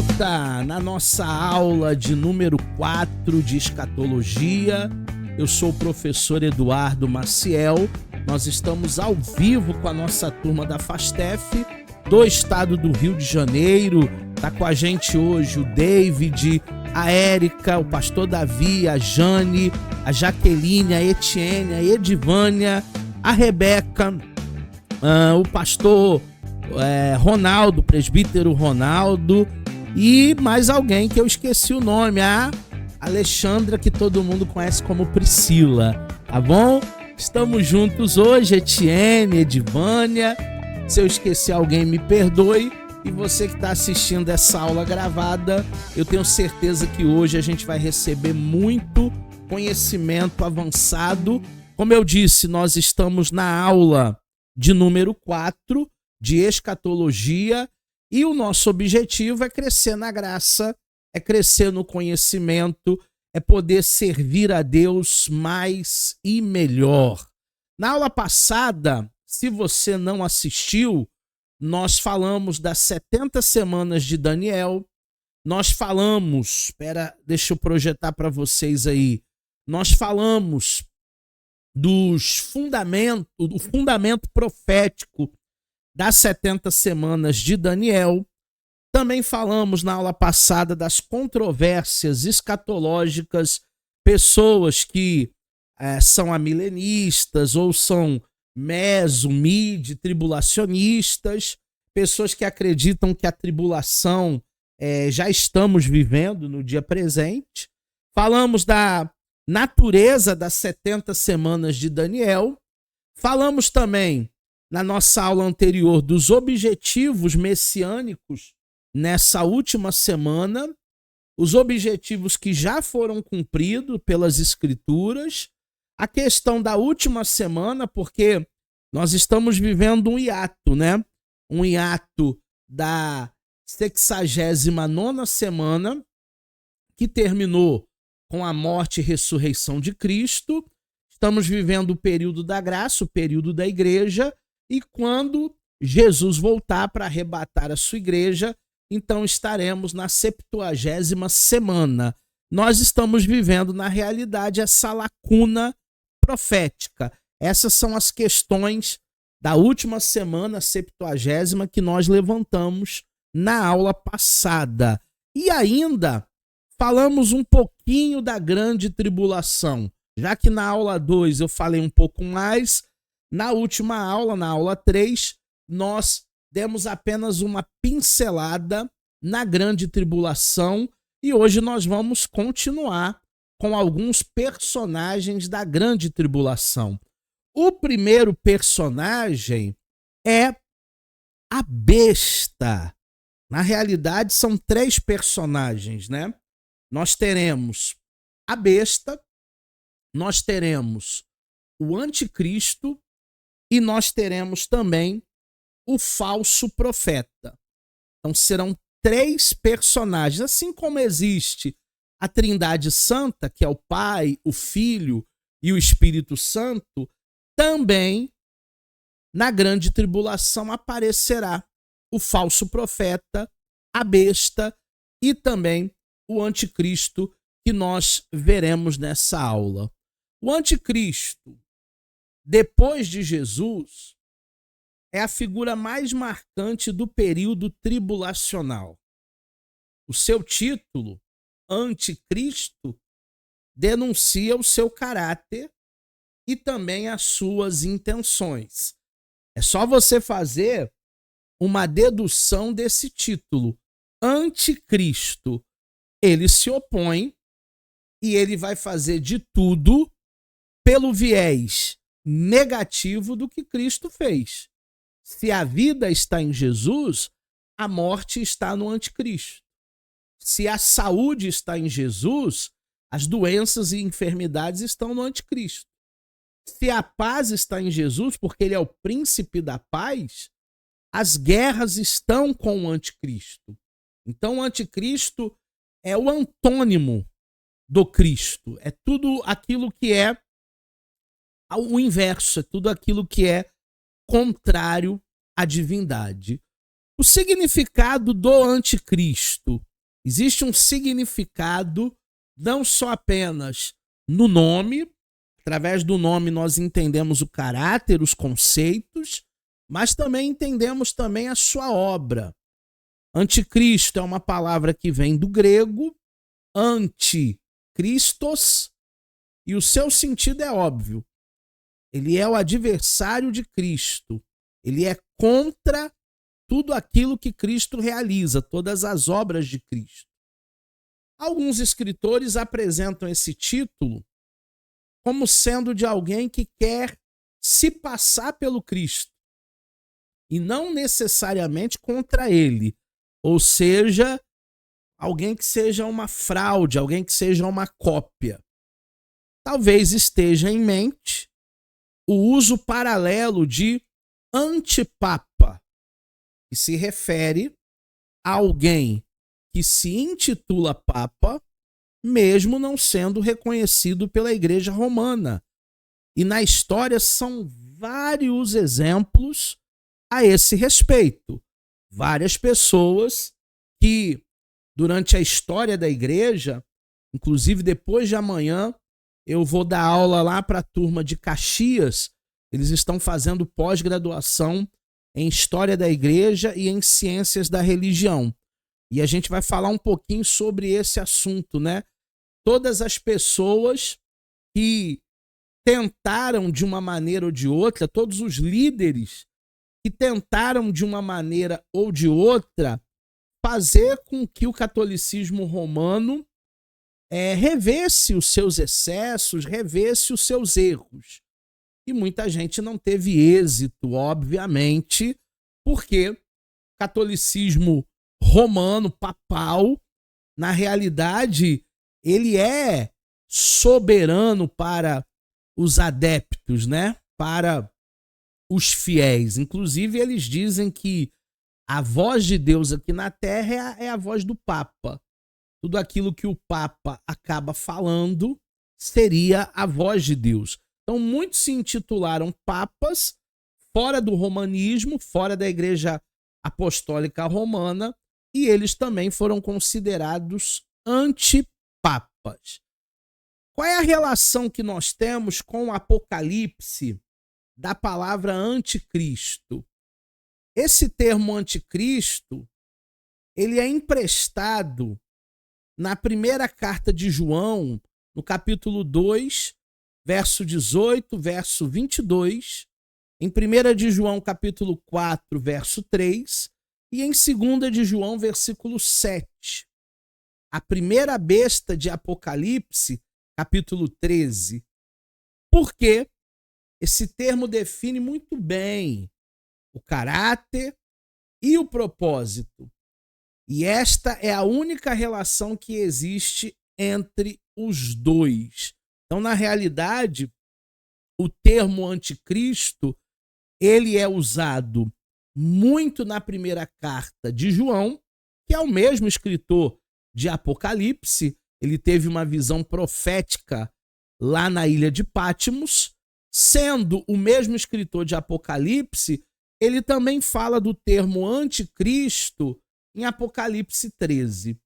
volta na nossa aula de número 4 de escatologia. Eu sou o professor Eduardo Maciel. Nós estamos ao vivo com a nossa turma da FASTEF do estado do Rio de Janeiro. Tá com a gente hoje o David, a Érica, o pastor Davi, a Jane, a Jaqueline, a Etienne, a Edivânia, a Rebeca, o pastor Ronaldo, presbítero Ronaldo, e mais alguém que eu esqueci o nome, a Alexandra, que todo mundo conhece como Priscila, tá bom? Estamos juntos hoje, Etienne, Edivânia. Se eu esqueci alguém, me perdoe. E você que está assistindo essa aula gravada, eu tenho certeza que hoje a gente vai receber muito conhecimento avançado. Como eu disse, nós estamos na aula de número 4 de escatologia e o nosso objetivo é crescer na graça, é crescer no conhecimento, é poder servir a Deus mais e melhor. Na aula passada, se você não assistiu, nós falamos das 70 semanas de Daniel, nós falamos, deixa eu projetar para vocês aí, nós falamos do fundamento profético das 70 semanas de Daniel. Também falamos na aula passada das controvérsias escatológicas, pessoas que são amilenistas ou são tribulacionistas, pessoas que acreditam que a tribulação já estamos vivendo no dia presente. Falamos da natureza das 70 semanas de Daniel. Falamos também, na nossa aula anterior, dos objetivos messiânicos nessa última semana, os objetivos que já foram cumpridos pelas Escrituras, a questão da última semana, porque nós estamos vivendo um hiato, né? Um hiato da 69ª semana, que terminou com a morte e ressurreição de Cristo. Estamos vivendo o período da graça, o período da igreja, e quando Jesus voltar para arrebatar a sua igreja, então estaremos na 70ª semana. Nós estamos vivendo, na realidade, essa lacuna profética. Essas são as questões da última semana, 70ª, que nós levantamos na aula passada. E ainda falamos um pouquinho da grande tribulação. Já que na aula 2 eu falei um pouco mais, na última aula, na aula 3, nós demos apenas uma pincelada na grande tribulação e hoje nós vamos continuar com alguns personagens da grande tribulação. O primeiro personagem é a besta. Na realidade, são 3 personagens, né? Nós teremos a besta, nós teremos o anticristo e nós teremos também o falso profeta. Então serão 3 personagens, assim como existe a Trindade Santa, que é o Pai, o Filho e o Espírito Santo, também na grande tribulação aparecerá o falso profeta, a besta e também o anticristo, que nós veremos nessa aula. O anticristo, depois de Jesus, é a figura mais marcante do período tribulacional. O seu título, Anticristo, denuncia o seu caráter e também as suas intenções. É só você fazer uma dedução desse título. Anticristo, ele se opõe e ele vai fazer de tudo pelo viés negativo do que Cristo fez. Se a vida está em Jesus, a morte está no anticristo. Se a saúde está em Jesus, as doenças e enfermidades estão no anticristo. Se a paz está em Jesus, porque ele é o príncipe da paz, as guerras estão com o anticristo. Então o anticristo é o antônimo do Cristo. É tudo aquilo que é o inverso, é tudo aquilo que é contrário à divindade. O significado do anticristo Existe um significado não só apenas no nome, através do nome nós entendemos o caráter, os conceitos, mas também entendemos também a sua obra. Anticristo é uma palavra que vem do grego, anti-Christos, e o seu sentido é óbvio. Ele é o adversário de Cristo. Ele é contra tudo aquilo que Cristo realiza, todas as obras de Cristo. Alguns escritores apresentam esse título como sendo de alguém que quer se passar pelo Cristo e não necessariamente contra ele, ou seja, alguém que seja uma fraude, alguém que seja uma cópia. Talvez esteja em mente o uso paralelo de antipapa, que se refere a alguém que se intitula papa, mesmo não sendo reconhecido pela Igreja Romana. E na história são vários exemplos a esse respeito. Várias pessoas que, durante a história da Igreja, inclusive depois de amanhã, eu vou dar aula lá para a turma de Caxias. Eles estão fazendo pós-graduação em História da Igreja e em Ciências da Religião. E a gente vai falar um pouquinho sobre esse assunto, né? Todas as pessoas que tentaram de uma maneira ou de outra, todos os líderes que tentaram de uma maneira ou de outra fazer com que o catolicismo romano revesse os seus excessos, revesse os seus erros. E muita gente não teve êxito, obviamente, porque o catolicismo romano, papal, na realidade, ele é soberano para os adeptos, né? Para os fiéis. Inclusive, eles dizem que a voz de Deus aqui na Terra é a voz do Papa. Tudo aquilo que o Papa acaba falando seria a voz de Deus. Então, muitos se intitularam papas fora do romanismo, fora da Igreja Apostólica Romana, e eles também foram considerados antipapas. Qual é a relação que nós temos com o Apocalipse da palavra anticristo? Esse termo anticristo, ele é emprestado na primeira carta de João, no capítulo 2, verso 18, verso 22, em 1 de João, capítulo 4, verso 3, e em 2 de João, versículo 7. A primeira besta de Apocalipse, capítulo 13. Porque esse termo define muito bem o caráter e o propósito. E esta é a única relação que existe entre os dois. Então, na realidade, o termo anticristo, ele é usado muito na primeira carta de João, que é o mesmo escritor de Apocalipse. Ele teve uma visão profética lá na ilha de Patmos. Sendo o mesmo escritor de Apocalipse, ele também fala do termo anticristo em Apocalipse 13.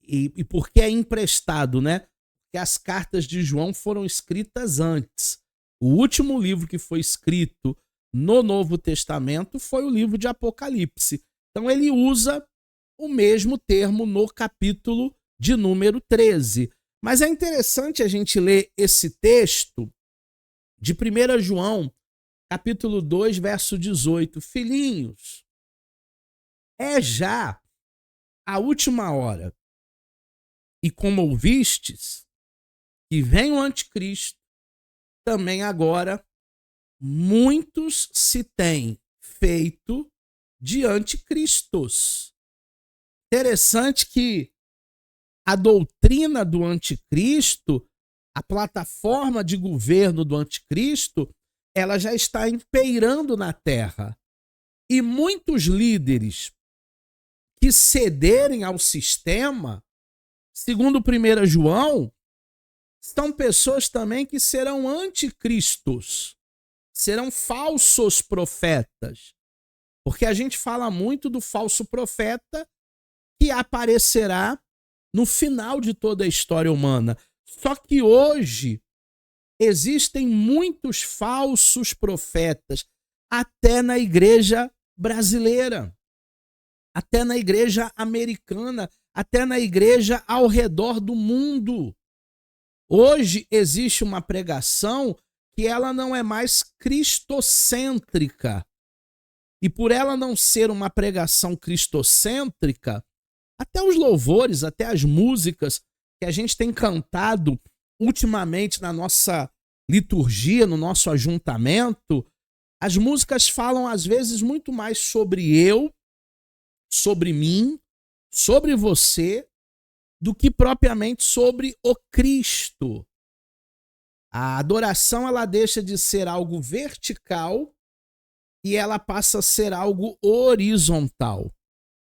E por que é emprestado, né? Porque as cartas de João foram escritas antes. O último livro que foi escrito no Novo Testamento foi o livro de Apocalipse. Então ele usa o mesmo termo no capítulo de número 13. Mas é interessante a gente ler esse texto de 1 João, capítulo 2, verso 18. Filhinhos, é já a última hora. E como ouvistes que vem o anticristo, também agora muitos se têm feito de anticristos. Interessante que a doutrina do anticristo, a plataforma de governo do anticristo, ela já está imperando na terra. E muitos líderes que cederem ao sistema, segundo 1 João, são pessoas também que serão anticristos, serão falsos profetas. Porque a gente fala muito do falso profeta, que aparecerá no final de toda a história humana. Só que hoje existem muitos falsos profetas, até na igreja brasileira, até na igreja americana, até na igreja ao redor do mundo. Hoje existe uma pregação que ela não é mais cristocêntrica. E por ela não ser uma pregação cristocêntrica, até os louvores, até as músicas que a gente tem cantado ultimamente na nossa liturgia, no nosso ajuntamento, as músicas falam às vezes muito mais sobre eu, sobre mim, sobre você, do que propriamente sobre o Cristo. A adoração ela deixa de ser algo vertical e ela passa a ser algo horizontal.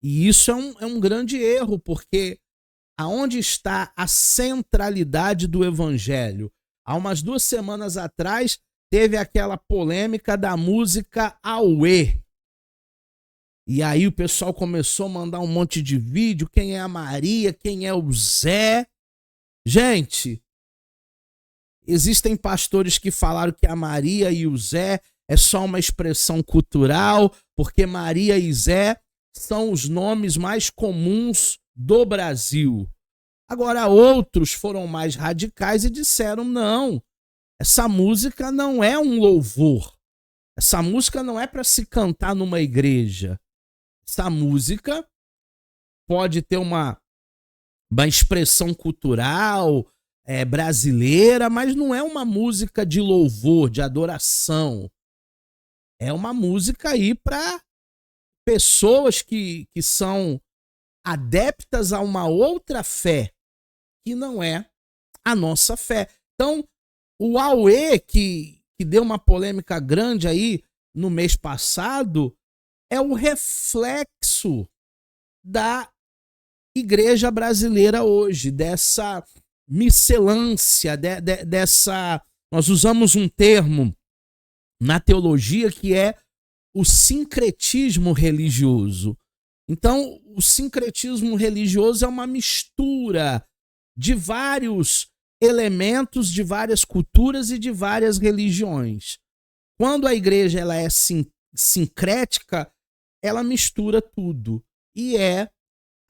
E isso é um grande erro, porque aonde está a centralidade do evangelho? Há umas 2 semanas atrás, teve aquela polêmica da música Auê. E aí o pessoal começou a mandar um monte de vídeo, quem é a Maria, quem é o Zé. Gente, existem pastores que falaram que a Maria e o Zé é só uma expressão cultural, porque Maria e Zé são os nomes mais comuns do Brasil. Agora, outros foram mais radicais e disseram, não, essa música não é um louvor. Essa música não é para se cantar numa igreja. Essa música pode ter uma expressão cultural brasileira, mas não é uma música de louvor, de adoração. É uma música aí para pessoas que são adeptas a uma outra fé, que não é a nossa fé. Então, o Auê, que deu uma polêmica grande aí no mês passado, é o reflexo da igreja brasileira hoje, dessa miscelância, dessa... Nós usamos um termo na teologia que é o sincretismo religioso. Então, o sincretismo religioso é uma mistura de vários elementos, de várias culturas e de várias religiões. Quando a igreja ela é sincrética, ela mistura tudo. E é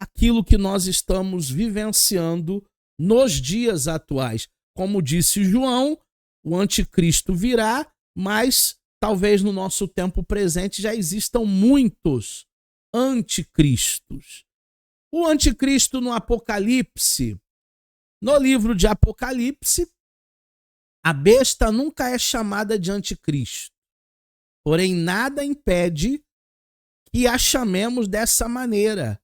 aquilo que nós estamos vivenciando nos dias atuais. Como disse João, o anticristo virá, mas talvez no nosso tempo presente já existam muitos anticristos. O anticristo no Apocalipse, no livro de Apocalipse, a besta nunca é chamada de anticristo. Porém, nada impede que a chamemos dessa maneira,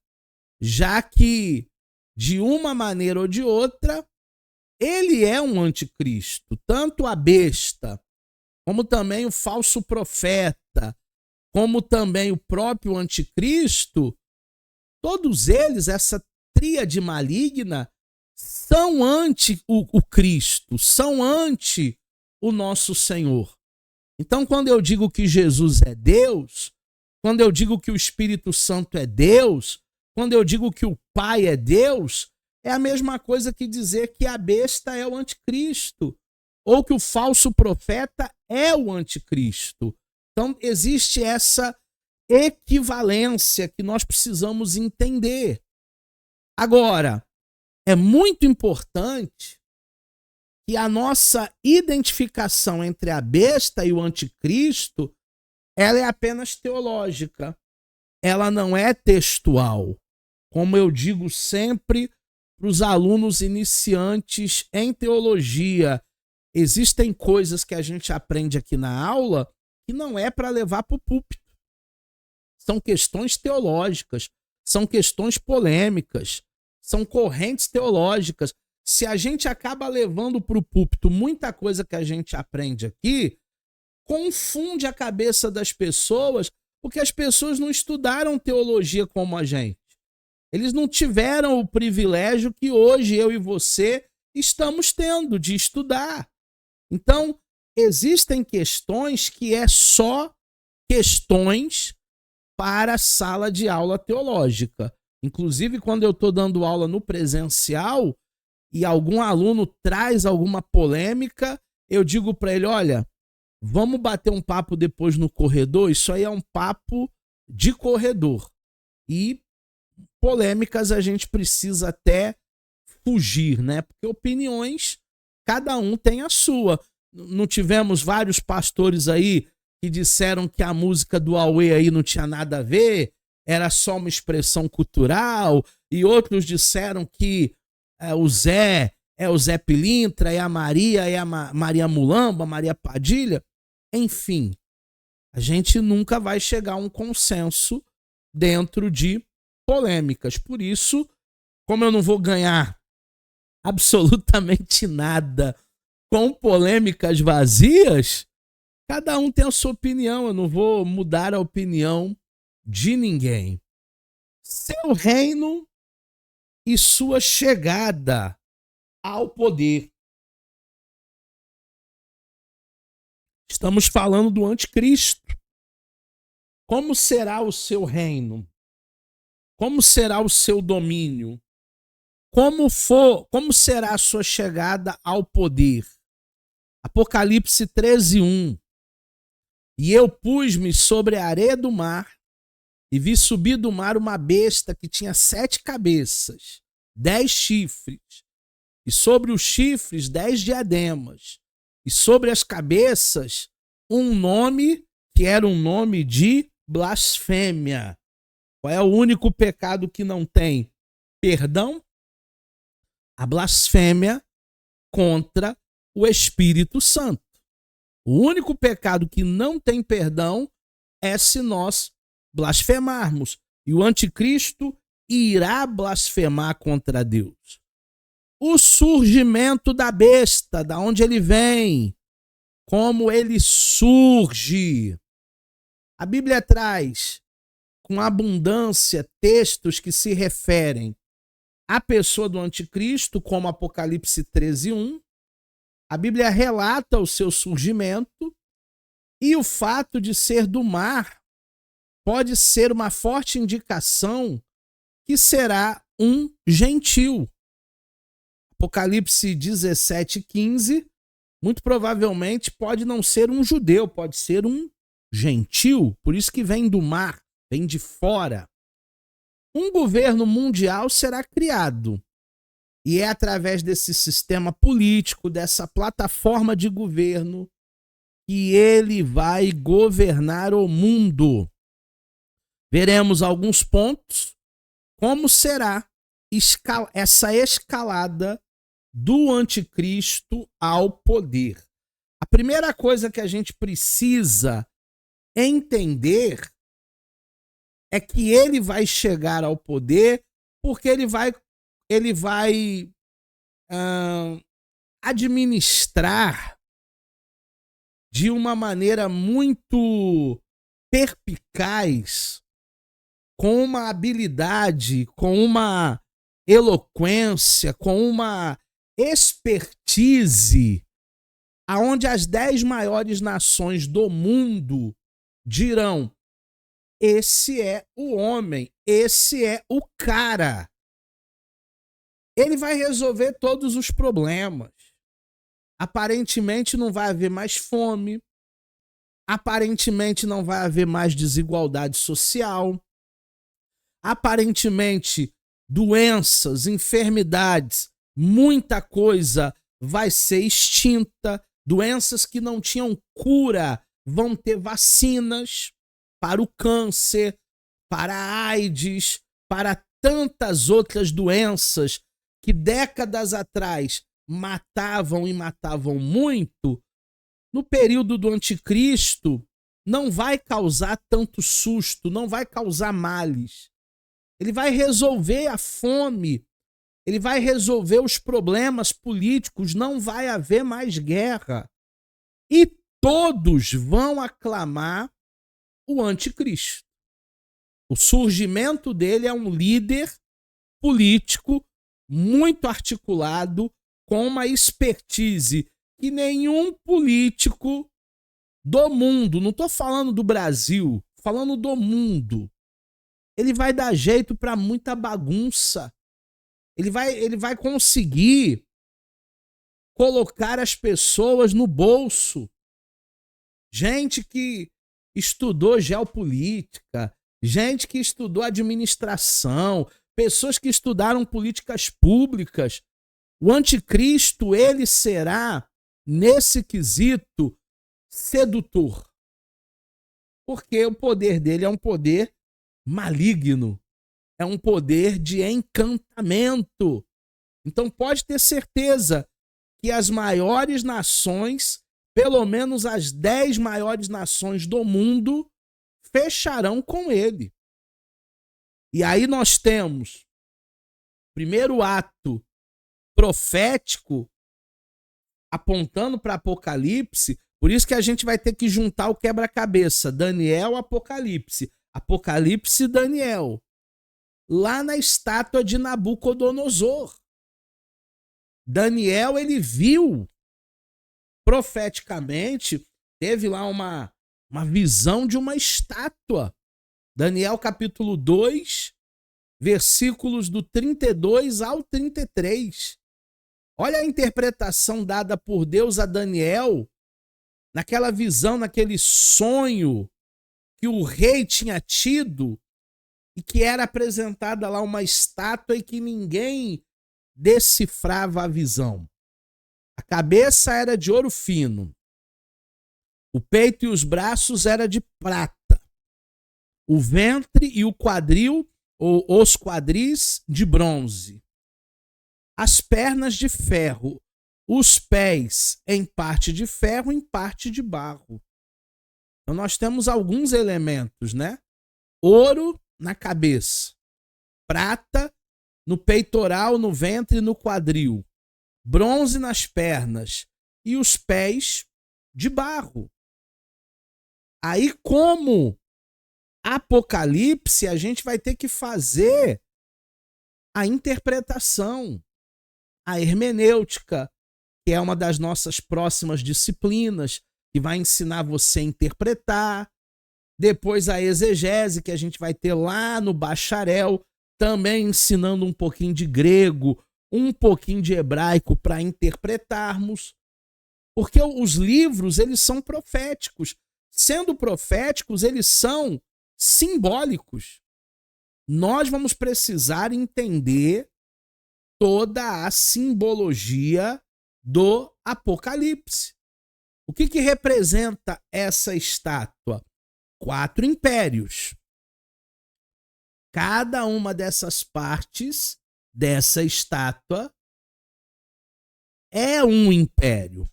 já que, de uma maneira ou de outra, ele é um anticristo. Tanto a besta, como também o falso profeta, como também o próprio anticristo, todos eles, essa tríade maligna, são anti o Cristo, são anti o nosso Senhor. Então, quando eu digo que Jesus é Deus, quando eu digo que o Espírito Santo é Deus, quando eu digo que o Pai é Deus, é a mesma coisa que dizer que a besta é o anticristo, ou que o falso profeta é o anticristo. Então, existe essa equivalência que nós precisamos entender. Agora, é muito importante que a nossa identificação entre a besta e o anticristo, ela é apenas teológica. Ela não é textual. Como eu digo sempre para os alunos iniciantes em teologia, existem coisas que a gente aprende aqui na aula que não é para levar para o púlpito. São questões teológicas, são questões polêmicas, são correntes teológicas. Se a gente acaba levando para o púlpito muita coisa que a gente aprende aqui, confunde a cabeça das pessoas, porque as pessoas não estudaram teologia como a gente. Eles não tiveram o privilégio que hoje eu e você estamos tendo de estudar. Então, existem questões que é só questões para a sala de aula teológica. Inclusive, quando eu estou dando aula no presencial e algum aluno traz alguma polêmica, eu digo para ele, olha, vamos bater um papo depois no corredor? Isso aí é um papo de corredor. E polêmicas a gente precisa até fugir, né? Porque opiniões, cada um tem a sua. Não tivemos vários pastores aí que disseram que a música do Aue aí não tinha nada a ver, era só uma expressão cultural, e outros disseram que o Zé é o Zé Pilintra, é a Maria, é a Maria Mulamba, Maria Padilha. Enfim, a gente nunca vai chegar a um consenso dentro de polêmicas. Por isso, como eu não vou ganhar absolutamente nada com polêmicas vazias, cada um tem a sua opinião, eu não vou mudar a opinião de ninguém. Seu reino e sua chegada ao poder. Estamos falando do anticristo. Como será o seu reino? Como será o seu domínio? Como será a sua chegada ao poder? Apocalipse 13:1. E eu pus-me sobre a areia do mar e vi subir do mar uma besta que tinha 7 cabeças, 10 chifres, e sobre os chifres 10 diademas, e sobre as cabeças um nome que era um nome de blasfêmia. Qual é o único pecado que não tem perdão? A blasfêmia contra o Espírito Santo. O único pecado que não tem perdão é se nós blasfemarmos. E o anticristo irá blasfemar contra Deus. O surgimento da besta, da onde ele vem, como ele surge. A Bíblia traz com abundância textos que se referem à pessoa do anticristo, como Apocalipse 13:1. A Bíblia relata o seu surgimento e o fato de ser do mar pode ser uma forte indicação que será um gentil. Apocalipse 17:15, muito provavelmente pode não ser um judeu, pode ser um gentil, por isso que vem do mar, vem de fora. Um governo mundial será criado. E é através desse sistema político, dessa plataforma de governo, que ele vai governar o mundo. Veremos alguns pontos, como será essa escalada do anticristo ao poder. A primeira coisa que a gente precisa entender é que ele vai chegar ao poder porque ele vai administrar de uma maneira muito perspicaz, com uma habilidade, com uma eloquência, com uma expertise, aonde as 10 maiores nações do mundo dirão: esse é o homem, esse é o cara. Ele vai resolver todos os problemas. Aparentemente não vai haver mais fome. Aparentemente não vai haver mais desigualdade social. Aparentemente, doenças, enfermidades, muita coisa vai ser extinta. Doenças que não tinham cura vão ter vacinas para o câncer, para a AIDS, para tantas outras doenças que décadas atrás matavam e matavam muito. No período do anticristo, não vai causar tanto susto, não vai causar males. Ele vai resolver a fome, ele vai resolver os problemas políticos, não vai haver mais guerra. E todos vão aclamar o anticristo. O surgimento dele é um líder político muito articulado, com uma expertise que nenhum político do mundo, não estou falando do Brasil, falando do mundo, ele vai dar jeito para muita bagunça. Ele vai conseguir colocar as pessoas no bolso. Gente que estudou geopolítica, gente que estudou administração, pessoas que estudaram políticas públicas. O anticristo, ele será, nesse quesito, sedutor. Porque o poder dele é um poder maligno. É um poder de encantamento. Então pode ter certeza que as maiores nações, pelo menos as 10 maiores nações do mundo, fecharão com ele. E aí nós temos o primeiro ato profético apontando para Apocalipse. Por isso que a gente vai ter que juntar o quebra-cabeça. Daniel, Apocalipse. Apocalipse e Daniel. Lá na estátua de Nabucodonosor. Daniel, ele viu profeticamente, teve lá uma visão de uma estátua. Daniel capítulo 2, versículos do 32 ao 33. Olha a interpretação dada por Deus a Daniel, naquela visão, naquele sonho que o rei tinha tido e que era apresentada lá uma estátua e que ninguém decifrava a visão. A cabeça era de ouro fino, o peito e os braços era de prata, o ventre e o quadril, ou os quadris, de bronze, as pernas de ferro, os pés em parte de ferro, em parte de barro. Então nós temos alguns elementos, né? Ouro na cabeça, prata no peitoral, no ventre e no quadril, bronze nas pernas e os pés de barro. Aí, como Apocalipse, a gente vai ter que fazer a interpretação, a hermenêutica, que é uma das nossas próximas disciplinas, que vai ensinar você a interpretar. Depois a exegese, que a gente vai ter lá no bacharel, também ensinando um pouquinho de grego, um pouquinho de hebraico para interpretarmos. Porque os livros, eles são proféticos. Sendo proféticos, eles são simbólicos. Nós vamos precisar entender toda a simbologia do Apocalipse. O que representa essa estátua? 4 impérios. Cada uma dessas partes dessa estátua é um império.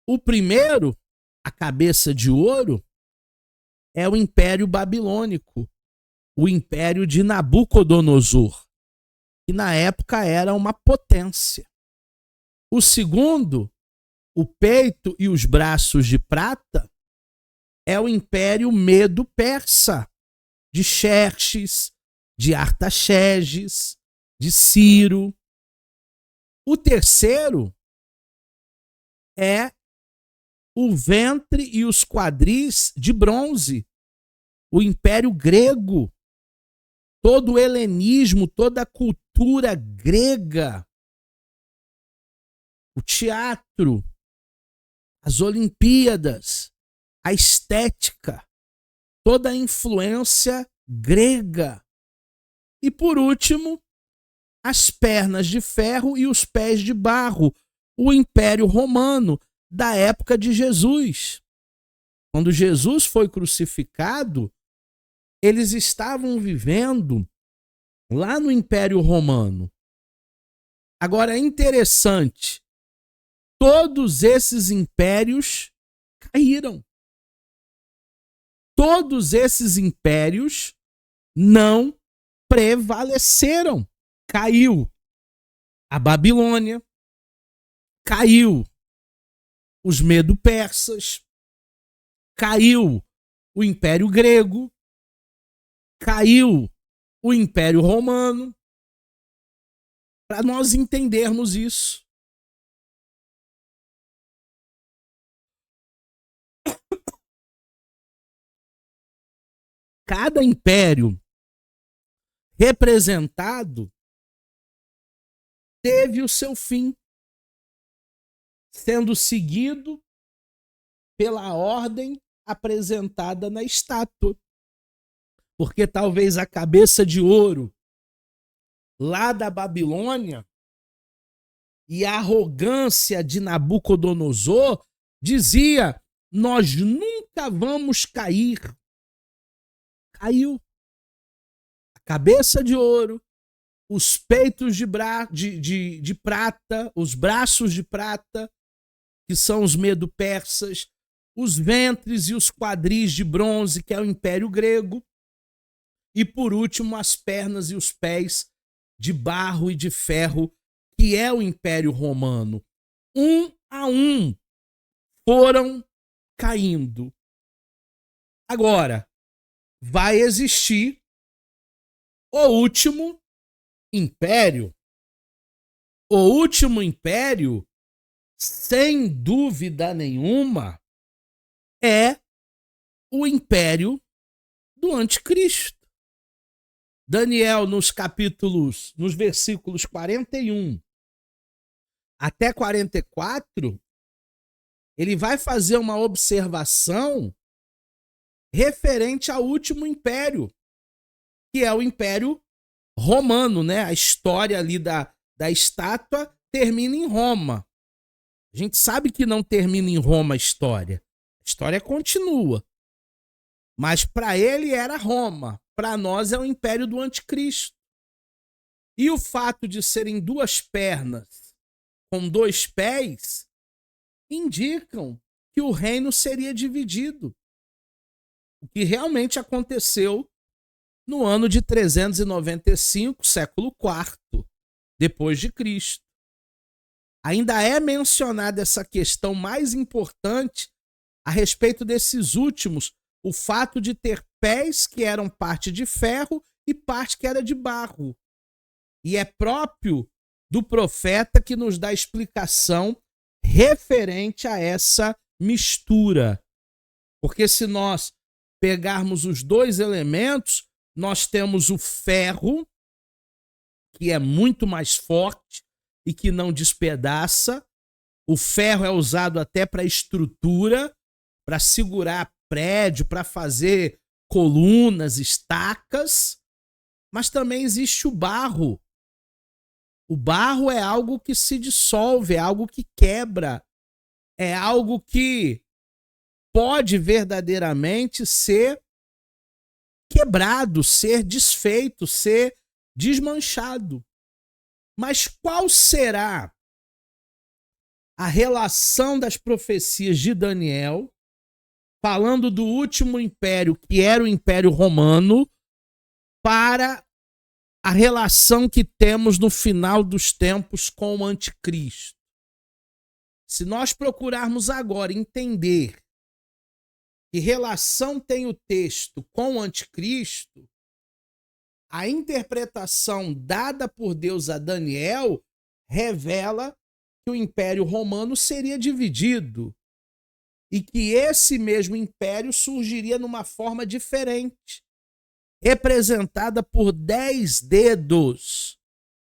O primeiro, a cabeça de ouro, é o Império Babilônico, o Império de Nabucodonosor, que na época era uma potência. O segundo, o peito e os braços de prata, é o Império Medo-Persa, de Xerxes, de Artaxerxes, de Ciro. O terceiro é o ventre e os quadris de bronze, o Império Grego, todo o helenismo, toda a cultura grega, o teatro, as Olimpíadas, a estética, toda a influência grega. E por último, as pernas de ferro e os pés de barro, o Império Romano da época de Jesus. Quando Jesus foi crucificado, eles estavam vivendo lá no Império Romano. Agora é interessante, todos esses impérios caíram. Todos esses impérios não prevaleceram. Caiu a Babilônia, caiu os Medo-Persas, caiu o Império Grego, caiu o Império Romano. Para nós entendermos isso. Cada império representado teve o seu fim, sendo seguido pela ordem apresentada na estátua. Porque talvez a cabeça de ouro lá da Babilônia e a arrogância de Nabucodonosor dizia: nós nunca vamos cair. Caiu. A cabeça de ouro, os peitos de prata, os braços de prata, que são os medo-persas, os ventres e os quadris de bronze, que é o Império Grego, e por último as pernas e os pés de barro e de ferro, que é o Império Romano. Um a um foram caindo. Agora, vai existir o último império. O último império, sem dúvida nenhuma, é o império do anticristo. Daniel, nos versículos 41 até 44, ele vai fazer uma observação referente ao último império, que é o Império Romano, né? A história ali da estátua termina em Roma. A gente sabe que não termina em Roma a história. A história continua. Mas para ele era Roma. Para nós é o Império do Anticristo. E o fato de serem duas pernas com dois pés indicam que o reino seria dividido. O que realmente aconteceu no ano de 395, século IV, depois de Cristo. Ainda é mencionada essa questão mais importante a respeito desses últimos, o fato de ter pés que eram parte de ferro e parte que era de barro. E é próprio do profeta que nos dá explicação referente a essa mistura. Porque se nós pegarmos os dois elementos, nós temos o ferro, que é muito mais forte e que não despedaça. O ferro é usado até para estrutura, para segurar prédio, para fazer colunas, estacas. Mas também existe o barro. O barro é algo que se dissolve, é algo que quebra, é algo que pode verdadeiramente ser quebrado, ser desfeito, ser desmanchado. Mas qual será a relação das profecias de Daniel, falando do último império, que era o Império Romano, para a relação que temos no final dos tempos com o anticristo? Se nós procurarmos agora entender que relação tem o texto com o anticristo, a interpretação dada por Deus a Daniel revela que o Império Romano seria dividido e que esse mesmo império surgiria numa forma diferente, representada por 10 dedos.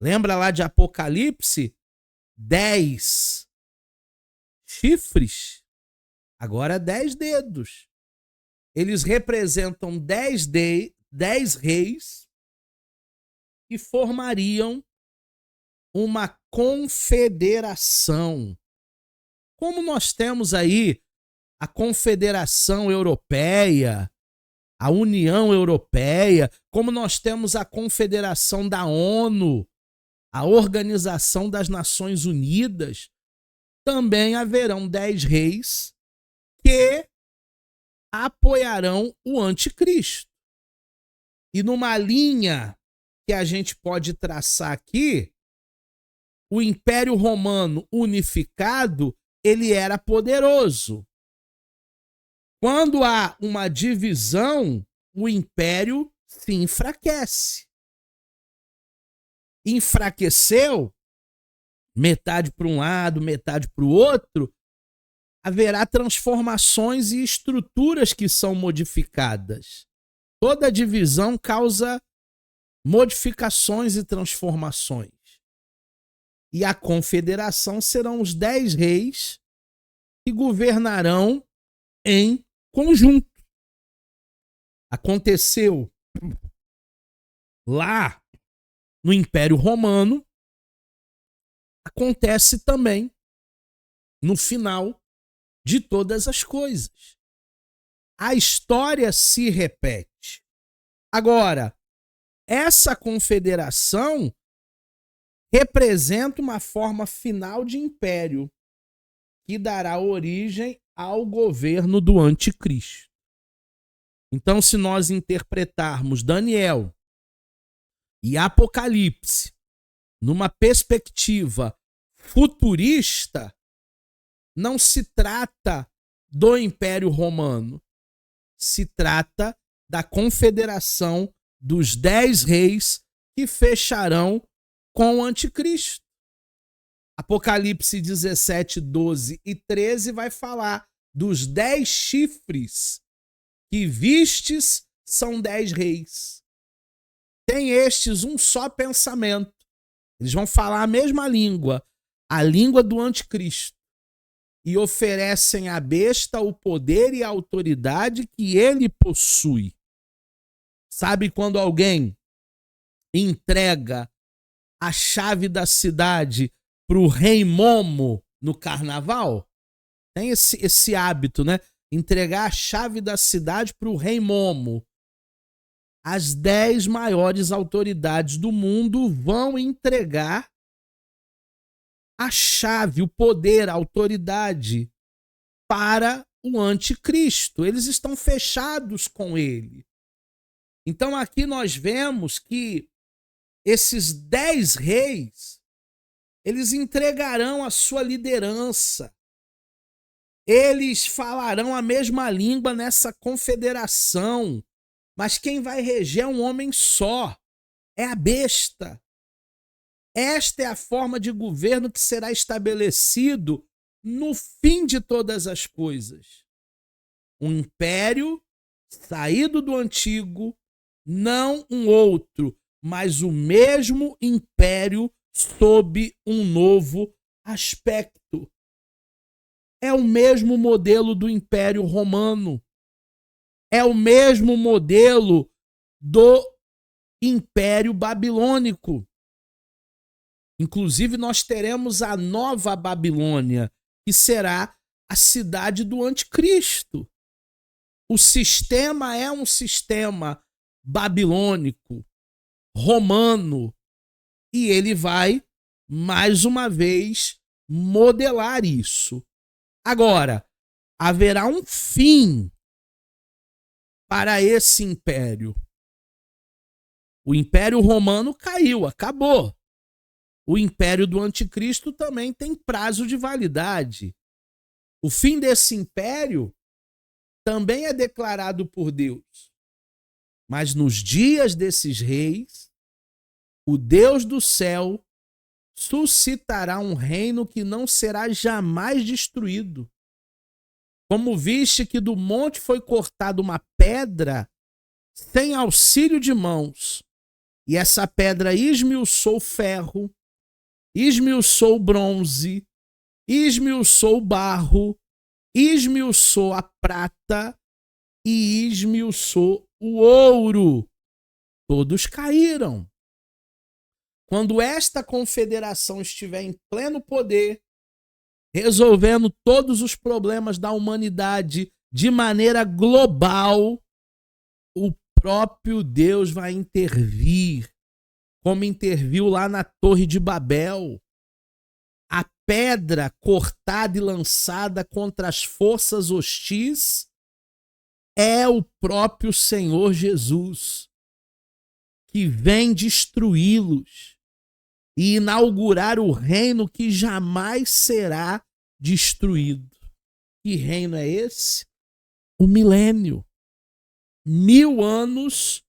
Lembra lá de Apocalipse? 10 chifres. Agora 10 dedos. Eles representam 10 reis que formariam uma confederação. Como nós temos aí a Confederação Europeia, a União Europeia, como nós temos a Confederação da ONU, a Organização das Nações Unidas, também haverão 10 reis que apoiarão o anticristo. E numa linha que a gente pode traçar aqui, o Império Romano unificado, ele era poderoso. Quando há uma divisão, o império se enfraquece. Enfraqueceu, metade para um lado, metade para o outro, haverá transformações e estruturas que são modificadas. Toda divisão causa modificações e transformações. E a confederação serão os 10 reis que governarão em conjunto. Aconteceu lá no Império Romano, acontece também no final de todas as coisas. A história se repete. Agora, essa confederação representa uma forma final de império que dará origem ao governo do anticristo. Então, se nós interpretarmos Daniel e Apocalipse numa perspectiva futurista, não se trata do Império Romano, se trata da confederação dos 10 reis que fecharão com o anticristo. Apocalipse 17, 12 e 13 vai falar dos 10 chifres que vistes são 10 reis. Tem estes um só pensamento. Eles vão falar a mesma língua, a língua do anticristo, e oferecem à besta o poder e a autoridade que ele possui. Sabe quando alguém entrega a chave da cidade para o rei Momo no carnaval? Tem esse hábito, né? Entregar a chave da cidade para o rei Momo. As 10 maiores autoridades do mundo vão entregar a chave, o poder, a autoridade para o anticristo. Eles estão fechados com ele. Então aqui nós vemos que esses 10 reis, eles entregarão a sua liderança. Eles falarão a mesma língua nessa confederação, mas quem vai reger é um homem só, é a besta. Esta é a forma de governo que será estabelecido no fim de todas as coisas. Um império saído do antigo, não um outro, mas o mesmo império sob um novo aspecto. É o mesmo modelo do Império Romano. É o mesmo modelo do Império Babilônico. Inclusive, nós teremos a Nova Babilônia, que será a cidade do anticristo. O sistema é um sistema babilônico, romano, e ele vai, mais uma vez, modelar isso. Agora, haverá um fim para esse império. O Império Romano caiu, acabou. O império do anticristo também tem prazo de validade. O fim desse império também é declarado por Deus. Mas nos dias desses reis, o Deus do céu suscitará um reino que não será jamais destruído. Como viste que do monte foi cortada uma pedra sem auxílio de mãos, e essa pedra esmiuçou ferro, esmiuçou bronze, esmiuçou barro, esmiuçou a prata e esmiuçou o ouro. Todos caíram. Quando esta confederação estiver em pleno poder, resolvendo todos os problemas da humanidade de maneira global, o próprio Deus vai intervir, como interviu lá na Torre de Babel. A pedra cortada e lançada contra as forças hostis é o próprio Senhor Jesus, que vem destruí-los e inaugurar o reino que jamais será destruído. Que reino é esse? O milênio. 1000 anos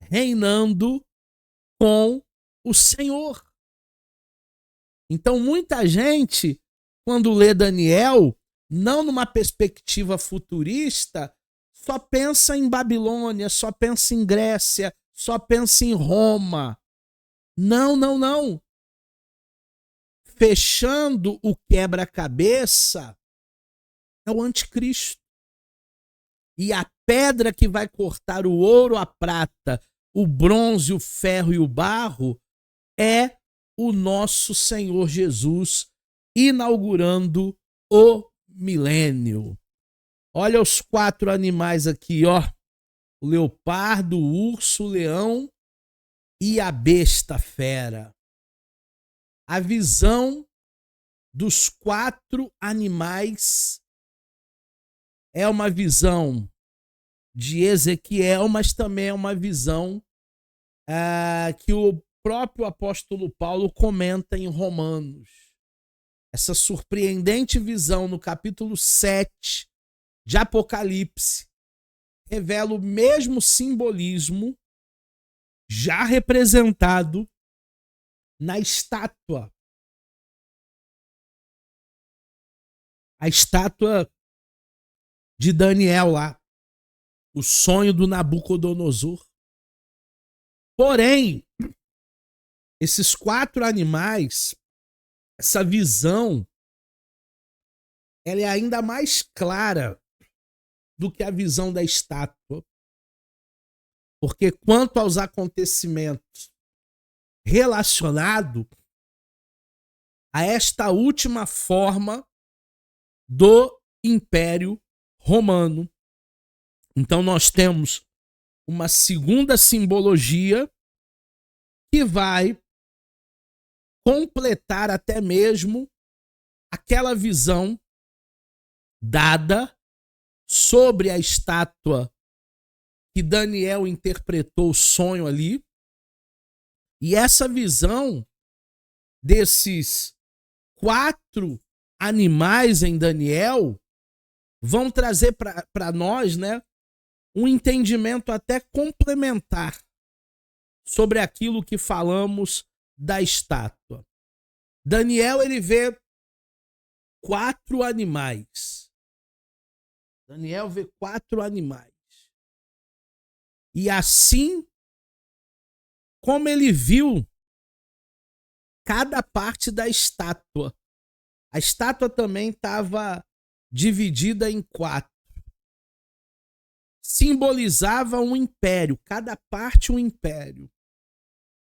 reinando com o Senhor. Então, muita gente, quando lê Daniel, não numa perspectiva futurista, só pensa em Babilônia, só pensa em Grécia, só pensa em Roma. Não, não, não. Fechando o quebra-cabeça é o anticristo. E a pedra que vai cortar o ouro, a prata, o bronze, o ferro e o barro é o nosso Senhor Jesus, inaugurando o milênio. Olha os 4 animais aqui, ó. O leopardo, o urso, o leão e a besta fera. A visão dos 4 animais é uma visão de Ezequiel, mas também é uma visão que o próprio apóstolo Paulo comenta em Romanos. Essa surpreendente visão no capítulo 7 de Apocalipse revela o mesmo simbolismo já representado na estátua. A estátua de Daniel lá, o sonho do Nabucodonosor. Porém, esses 4 animais, essa visão, ela é ainda mais clara do que a visão da estátua. Porque quanto aos acontecimentos relacionados a esta última forma do Império Romano. Então nós temos uma segunda simbologia que vai completar até mesmo aquela visão dada sobre a estátua que Daniel interpretou o sonho ali. E essa visão desses 4 animais em Daniel vão trazer para nós, né, um entendimento até complementar sobre aquilo que falamos da estátua. Daniel, ele vê 4 animais. Daniel vê 4 animais. E assim como ele viu cada parte da estátua. A estátua também estava dividida em 4. Simbolizava um império, cada parte um império.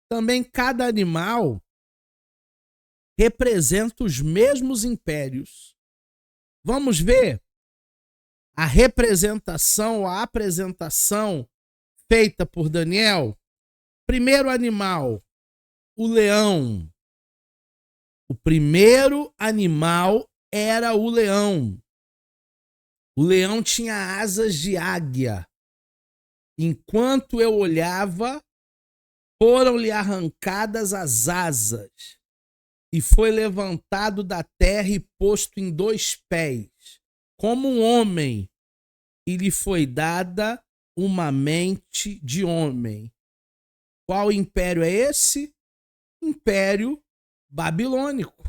Também cada animal representa os mesmos impérios. Vamos ver a representação, a apresentação feita por Daniel. Primeiro animal, o leão. O primeiro animal era o leão. O leão tinha asas de águia. Enquanto eu olhava, foram-lhe arrancadas as asas, e foi levantado da terra e posto em 2 pés, como um homem, e lhe foi dada uma mente de homem. Qual império é esse? Império babilônico.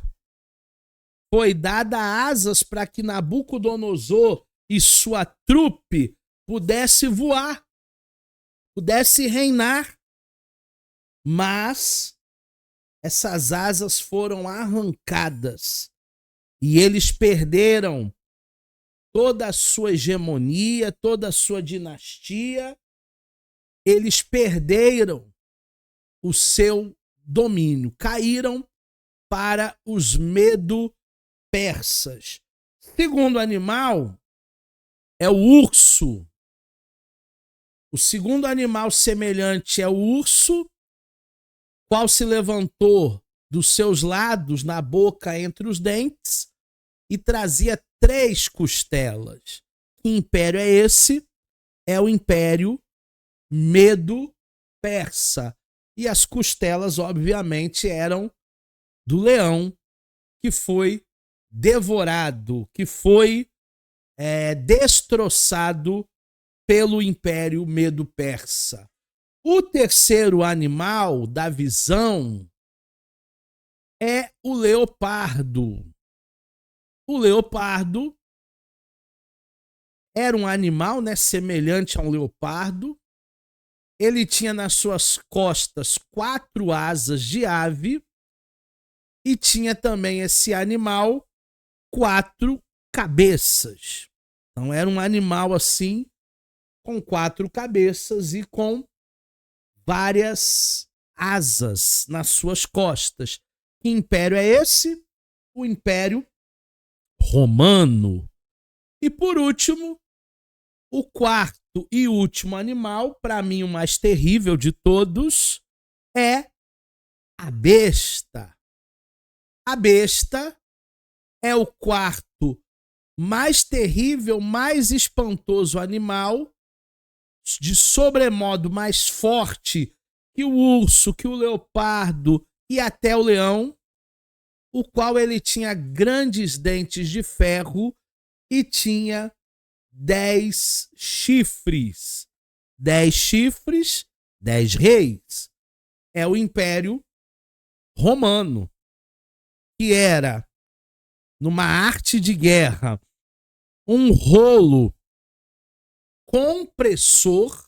Foi dada asas para que Nabucodonosor e sua trupe pudesse voar, pudesse reinar. Mas essas asas foram arrancadas e eles perderam toda a sua hegemonia, toda a sua dinastia. Eles perderam o seu domínio, caíram para os medo-persas. Segundo animal é o urso. O segundo animal semelhante é o urso, qual se levantou dos seus lados, na boca, entre os dentes, e trazia 3 costelas. Que império é esse? É o Império Medo-Persa. E as costelas, obviamente, eram do leão, que foi devorado, que foi destroçado pelo Império Medo-Persa. O terceiro animal da visão é o leopardo. O leopardo era um animal, né, semelhante a um leopardo, ele tinha nas suas costas 4 asas de ave e tinha também esse animal 4 cabeças. Então era um animal assim, com 4 cabeças e com várias asas nas suas costas. Que império é esse? O Império Romano. E por último, o quarto e último animal, para mim o mais terrível de todos, é a besta. A besta é o quarto mais terrível, mais espantoso animal, de sobremodo mais forte que o urso, que o leopardo e até o leão, o qual ele tinha grandes dentes de ferro e tinha 10 chifres. 10 chifres, 10 reis. É o Império Romano, que era, numa arte de guerra, um rolo compressor.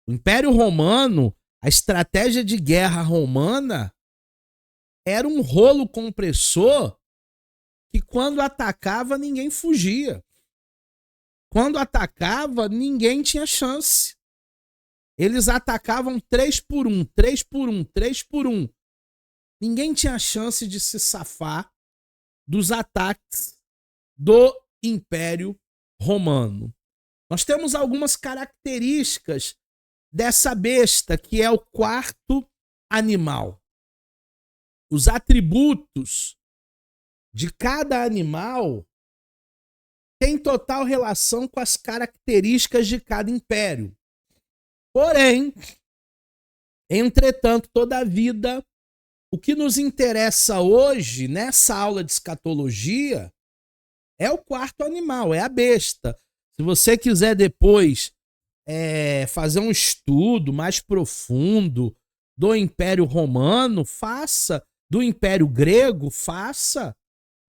O Império Romano, a estratégia de guerra romana era um rolo compressor que quando atacava ninguém fugia. Quando atacava ninguém tinha chance. Eles atacavam 3 por 1, 3 por 1, 3 por 1. Ninguém tinha chance de se safar dos ataques do Império Romano. Nós temos algumas características dessa besta, que é o quarto animal. Os atributos de cada animal têm total relação com as características de cada império. Porém, entretanto, todavia, o que nos interessa hoje, nessa aula de escatologia, é o quarto animal, é a besta. Se você quiser depois fazer um estudo mais profundo do Império Romano, faça. Do Império Grego, faça.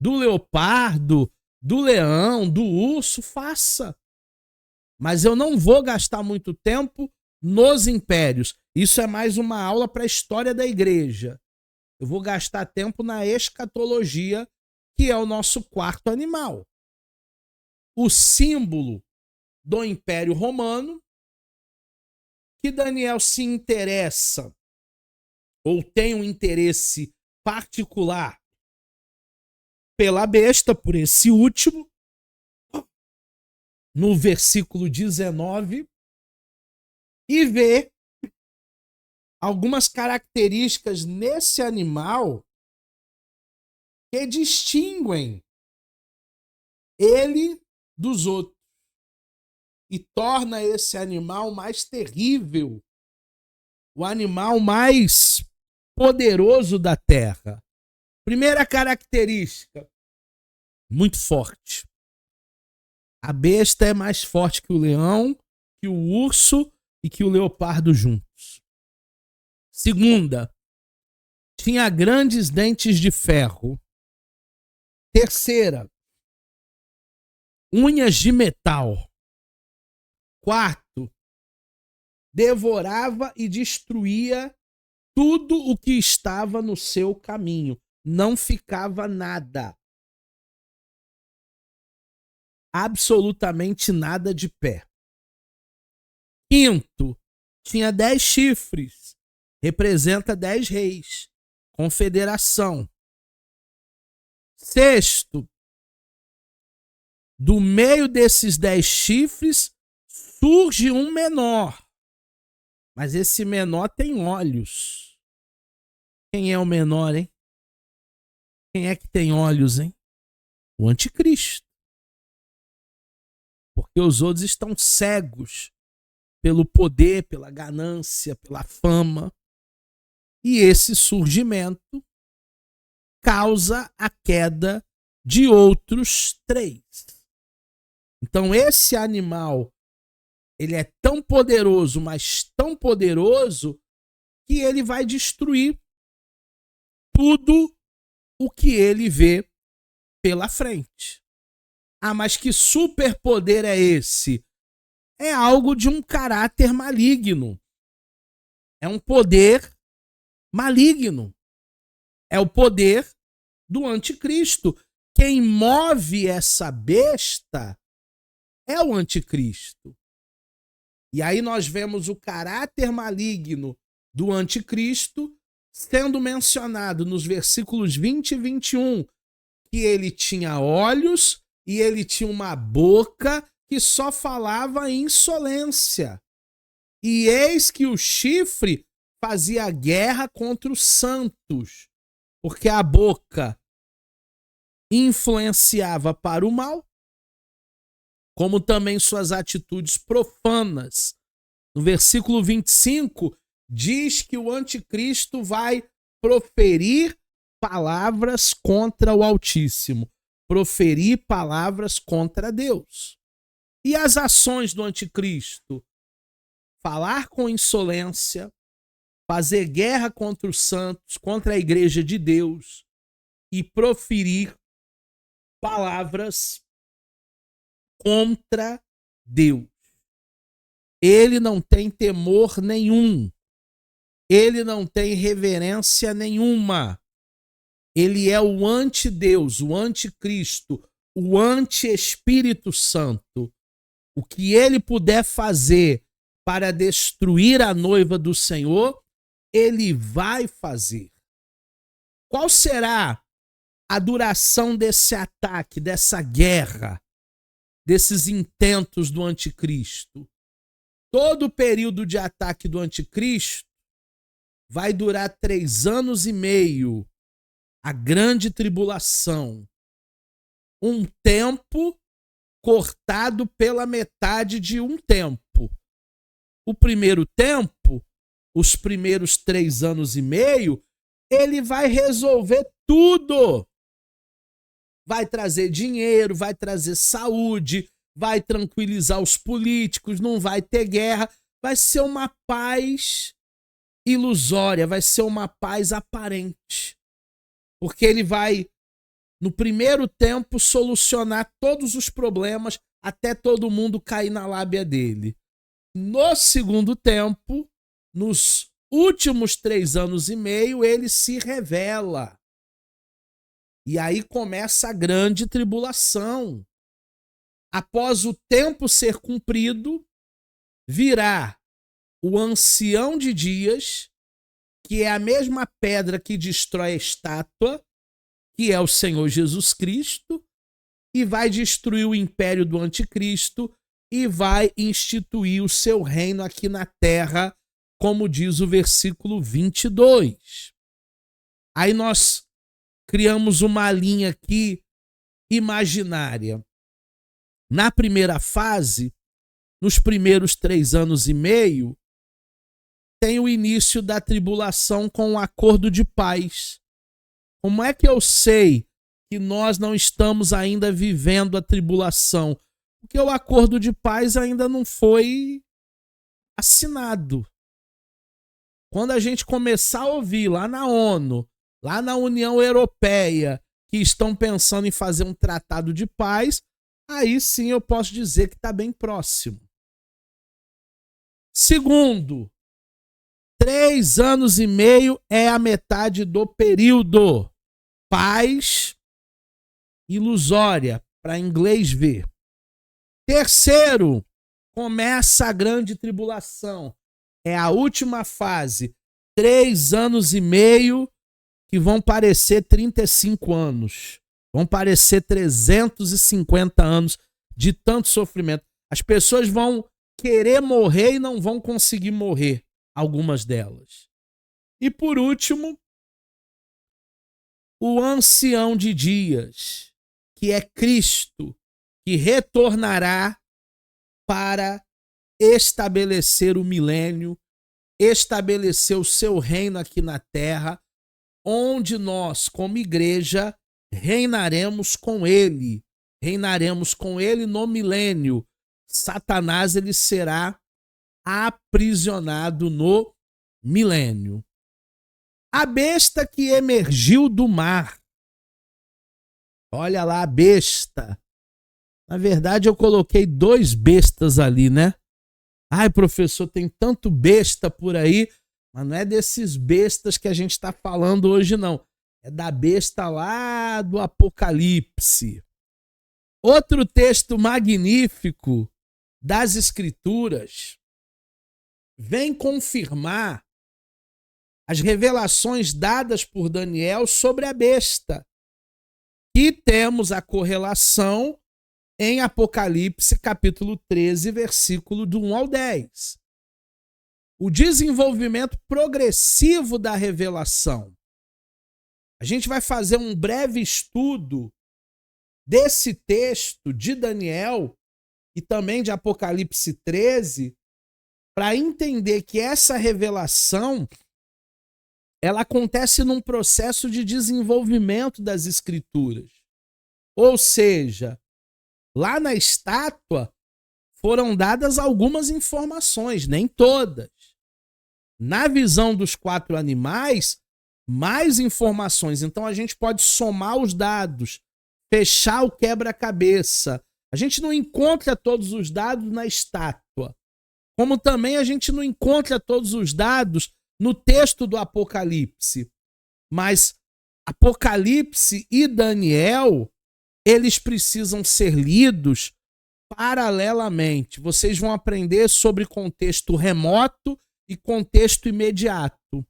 Do leopardo, do leão, do urso, faça. Mas eu não vou gastar muito tempo nos impérios. Isso é mais uma aula para a história da igreja. Eu vou gastar tempo na escatologia, que é o nosso quarto animal. O símbolo do Império Romano, que Daniel se interessa ou tem um interesse particular pela besta, por esse último, no versículo 19, e vê algumas características nesse animal que distinguem ele dos outros e torna esse animal mais terrível, o animal mais poderoso da terra. Primeira característica, muito forte. A besta é mais forte que o leão, que o urso e que o leopardo juntos. Segunda, tinha grandes dentes de ferro. Terceira, unhas de metal. Quarto, devorava e destruía tudo o que estava no seu caminho. Não ficava nada. Absolutamente nada de pé. Quinto, tinha 10 chifres. Representa 10 reis. Confederação. Sexto, do meio desses 10 chifres surge um menor. Mas esse menor tem olhos. Quem é o menor, hein? Quem é que tem olhos, hein? O anticristo. Porque os outros estão cegos pelo poder, pela ganância, pela fama. E esse surgimento causa a queda de outros 3. Então esse animal, ele é tão poderoso, mas tão poderoso, que ele vai destruir tudo o que ele vê pela frente. Ah, mas que superpoder é esse? é algo de um caráter maligno. É um poder maligno. É o poder do anticristo. Quem move essa besta é o anticristo. E aí nós vemos o caráter maligno do anticristo sendo mencionado nos versículos 20 e 21, que ele tinha olhos e ele tinha uma boca que só falava insolência. E eis que o chifre fazia guerra contra os santos, porque a boca influenciava para o mal, como também suas atitudes profanas. No versículo 25, diz que o anticristo vai proferir palavras contra o Altíssimo, proferir palavras contra Deus. E as ações do anticristo? Falar com insolência, fazer guerra contra os santos, contra a igreja de Deus e proferir palavras contra Deus. Ele não tem temor nenhum. Ele não tem reverência nenhuma. Ele é o antideus, o anticristo, o anti-Espírito Santo. O que ele puder fazer para destruir a noiva do Senhor, ele vai fazer. Qual será a duração desse ataque, dessa guerra, desses intentos do anticristo? Todo o período de ataque do anticristo vai durar 3 anos e meio, a grande tribulação. Um tempo cortado pela metade de um tempo. O primeiro tempo, os primeiros 3 anos e meio, ele vai resolver tudo. Vai trazer dinheiro, vai trazer saúde, vai tranquilizar os políticos, não vai ter guerra. Vai ser uma paz ilusória, vai ser uma paz aparente. Porque ele vai, no primeiro tempo, solucionar todos os problemas até todo mundo cair na lábia dele. No segundo tempo, nos últimos 3 anos e meio, ele se revela. E aí começa a grande tribulação. Após o tempo ser cumprido, virá o ancião de dias, que é a mesma pedra que destrói a estátua, que é o Senhor Jesus Cristo, e vai destruir o império do anticristo e vai instituir o seu reino aqui na terra, como diz o versículo 22. Aí nós criamos uma linha aqui imaginária. Na primeira fase, nos primeiros 3 anos e meio, tem o início da tribulação com um acordo de paz. Como é que eu sei que nós não estamos ainda vivendo a tribulação? Porque o acordo de paz ainda não foi assinado. Quando a gente começar a ouvir lá na ONU, lá na União Europeia, que estão pensando em fazer um tratado de paz, aí sim eu posso dizer que está bem próximo. Segundo, 3 anos e meio é a metade do período. Paz ilusória, para inglês ver. Terceiro, começa a grande tribulação. É a última fase. 3 anos e meio que vão parecer 35 anos. Vão parecer 350 anos de tanto sofrimento. As pessoas vão querer morrer e não vão conseguir morrer, algumas delas. E por último, o ancião de dias, que é Cristo, que retornará para estabelecer o milênio, estabelecer o seu reino aqui na terra, onde nós, como igreja, reinaremos com ele no milênio. Satanás, ele será aprisionado no milênio. A besta que emergiu do mar. Olha lá a besta. Na verdade, eu coloquei 2 bestas ali, né? Ai, professor, tem tanto besta por aí, mas não é desses bestas que a gente está falando hoje, não. É da besta lá do Apocalipse. Outro texto magnífico das Escrituras vem confirmar as revelações dadas por Daniel sobre a besta. E temos a correlação em Apocalipse, capítulo 13, versículo do 1 ao 10. O desenvolvimento progressivo da revelação. A gente vai fazer um breve estudo desse texto de Daniel e também de Apocalipse 13, para entender que essa revelação ela acontece num processo de desenvolvimento das Escrituras. Ou seja, lá na estátua foram dadas algumas informações, nem todas. Na visão dos 4 animais, mais informações. Então a gente pode somar os dados, fechar o quebra-cabeça. A gente não encontra todos os dados na estátua, como também a gente não encontra todos os dados no texto do Apocalipse. Mas Apocalipse e Daniel, eles precisam ser lidos paralelamente. Vocês vão aprender sobre contexto remoto e contexto imediato.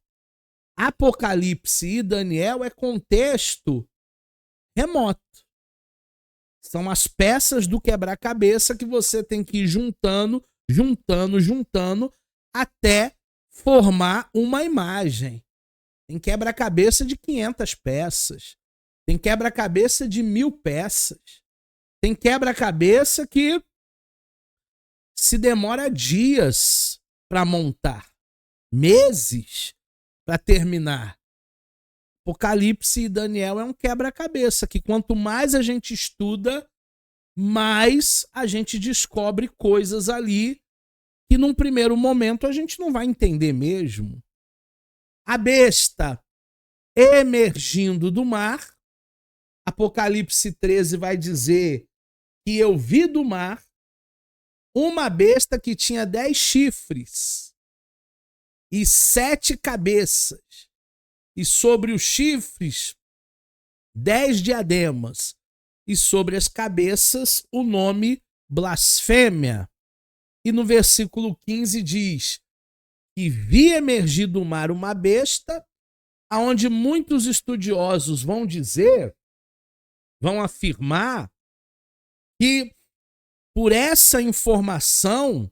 Apocalipse e Daniel é contexto remoto. São as peças do quebra-cabeça que você tem que ir juntando até formar uma imagem. Tem quebra-cabeça de 500 peças. Tem quebra-cabeça de 1000 peças. Tem quebra-cabeça que se demora dias para montar, meses para terminar. Apocalipse e Daniel é um quebra-cabeça que quanto mais a gente estuda, mais a gente descobre coisas ali que num primeiro momento a gente não vai entender mesmo. A besta emergindo do mar, Apocalipse 13 vai dizer que eu vi do mar uma besta que tinha 10 chifres e 7 cabeças, e sobre os chifres 10 diademas, e sobre as cabeças o nome blasfêmia. E no versículo 15 diz que vi emergir do mar uma besta, aonde muitos estudiosos vão dizer, vão afirmar que por essa informação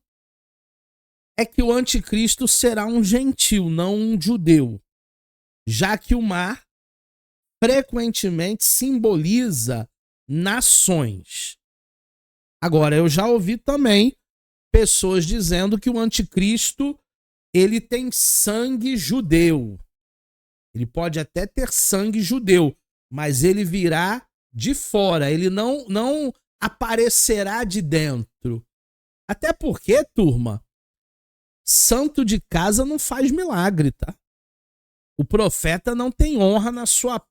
é que o anticristo será um gentil, não um judeu, já que o mar frequentemente simboliza nações. Agora, eu já ouvi também pessoas dizendo que o anticristo ele tem sangue judeu. Ele pode até ter sangue judeu, mas ele virá de fora, ele não aparecerá de dentro. Até porque, turma, santo de casa não faz milagre, tá? O profeta não tem honra na sua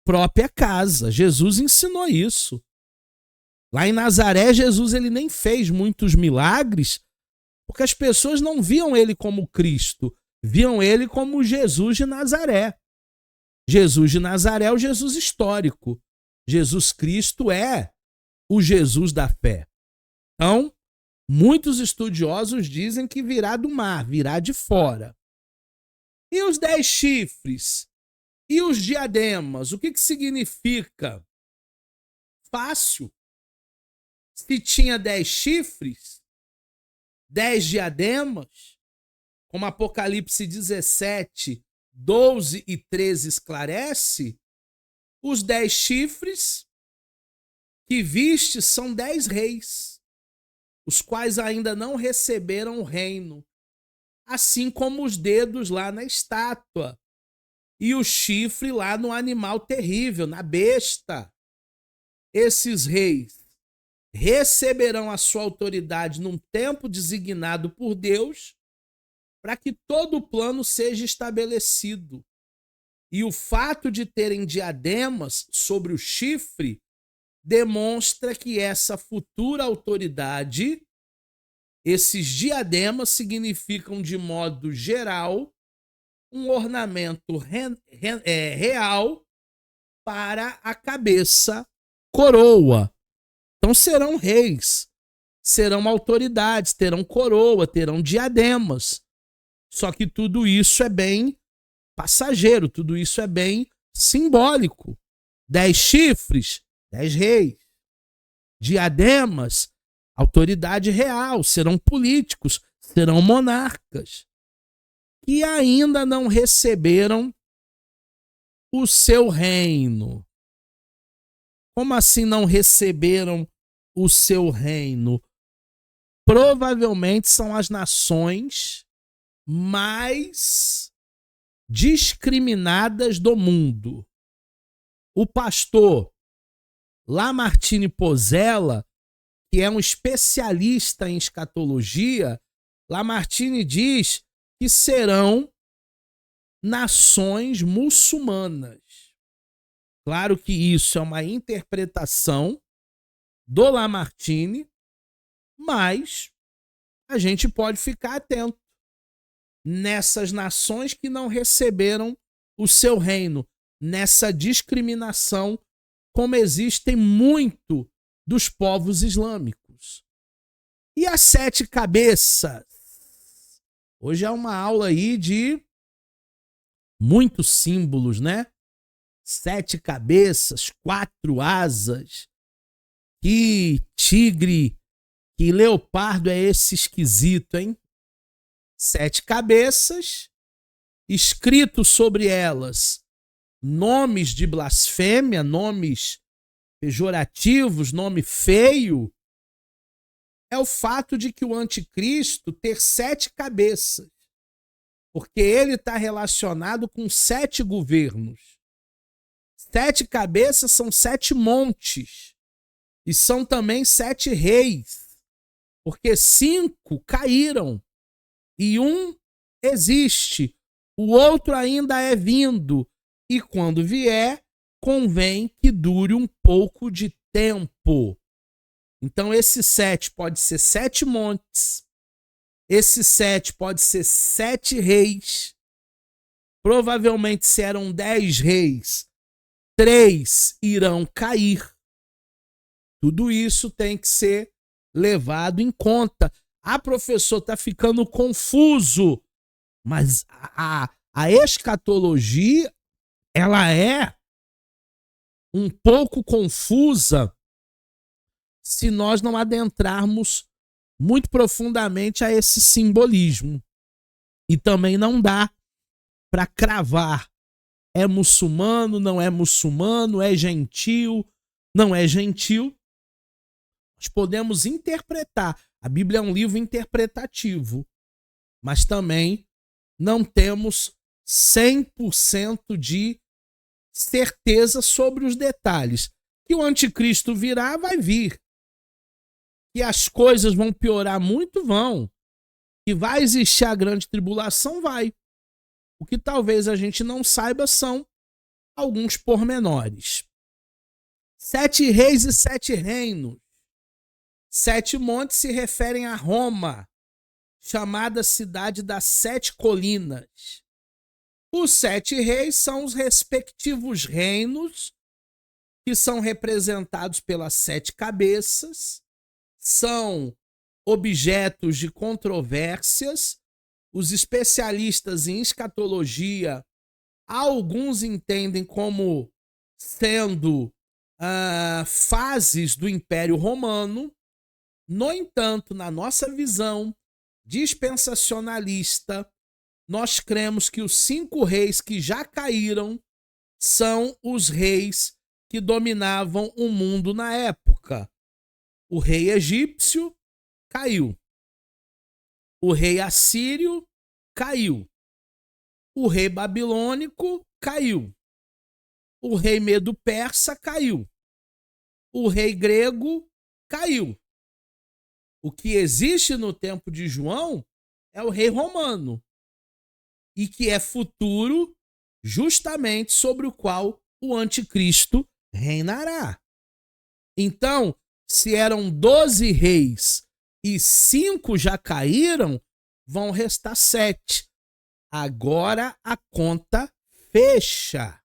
própria casa. Jesus ensinou isso. Lá em Nazaré, Jesus ele nem fez muitos milagres, porque as pessoas não viam ele como Cristo, viam ele como Jesus de Nazaré. Jesus de Nazaré é o Jesus histórico. Jesus Cristo é o Jesus da fé. Então, muitos estudiosos dizem que virá do mar, virá de fora. E os 10 chifres? E os diademas? O que significa? Fácil. Se tinha 10 chifres, 10 diademas, como Apocalipse 17, 12 e 13 esclarece, os 10 chifres que viste são 10 reis, os quais ainda não receberam o reino, assim como os dedos lá na estátua e o chifre lá no animal terrível, na besta. Esses reis receberão a sua autoridade num tempo designado por Deus para que todo o plano seja estabelecido. E o fato de terem diademas sobre o chifre demonstra que essa futura autoridade Esses diademas significam, de modo geral, um ornamento real para a cabeça, coroa. Então serão reis, serão autoridades, terão coroa, terão diademas. Só que tudo isso é bem passageiro, tudo isso é bem simbólico. 10 chifres, 10 reis. Diademas, autoridade real, serão políticos, serão monarcas, que ainda não receberam o seu reino. Como assim não receberam o seu reino? Provavelmente são as nações mais discriminadas do mundo. O pastor Lamartine Pozzella, que é um especialista em escatologia, Lamartine diz que serão nações muçulmanas. Claro que isso é uma interpretação do Lamartine, mas a gente pode ficar atento nessas nações que não receberam o seu reino, nessa discriminação, como existem muito dos povos islâmicos. E as 7 cabeças? Hoje é uma aula aí de muitos símbolos, né? 7 cabeças, 4 asas. Que tigre, que leopardo é esse esquisito, hein? 7 cabeças, escrito sobre elas nomes de blasfêmia, nomes pejorativos, nome feio, é o fato de que o anticristo ter 7 cabeças, porque ele está relacionado com 7 governos. 7 cabeças são 7 montes, e são também 7 reis, porque 5 caíram, e um existe, o outro ainda é vindo, e quando vier, convém que dure um pouco de tempo. Então esse 7 pode ser 7 montes, esse 7 pode ser 7 reis, provavelmente se eram 10 reis, 3 irão cair. Tudo isso tem que ser levado em conta. Ah, professor, está ficando confuso, mas a escatologia, ela é um pouco confusa se nós não adentrarmos muito profundamente a esse simbolismo. E também não dá para cravar. É muçulmano, não é muçulmano, é gentil, não é gentil. Nós podemos interpretar. A Bíblia é um livro interpretativo, mas também não temos 100% de certeza sobre os detalhes. Que o anticristo virá, vai vir. Que as coisas vão piorar muito, vão. Que vai existir a grande tribulação, vai. O que talvez a gente não saiba são alguns pormenores. 7 reis e 7 reinos. 7 montes se referem a Roma, chamada cidade das 7 colinas. Os 7 reis são os respectivos reinos, que são representados pelas 7 cabeças, são objetos de controvérsias. Os especialistas em escatologia, alguns entendem como sendo fases do Império Romano. No entanto, na nossa visão dispensacionalista, nós cremos que os 5 reis que já caíram são os reis que dominavam o mundo na época. O rei egípcio caiu. O rei assírio caiu. O rei babilônico caiu. O rei medo-persa caiu. O rei grego caiu. O que existe no tempo de João é o rei romano, e que é futuro, justamente sobre o qual o anticristo reinará. Então, se eram 12 reis e 5 já caíram, vão restar 7. Agora a conta fecha.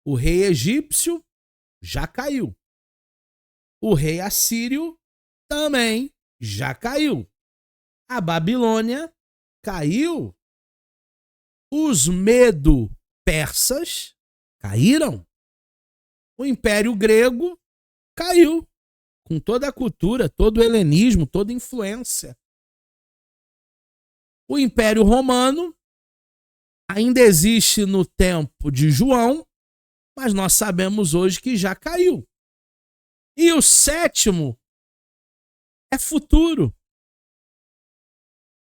O rei egípcio já caiu. O rei assírio também já caiu. A Babilônia caiu. Os medo-persas caíram. O Império Grego caiu, com toda a cultura, todo o helenismo, toda a influência. O Império Romano ainda existe no tempo de João, mas nós sabemos hoje que já caiu. E o 7º é futuro.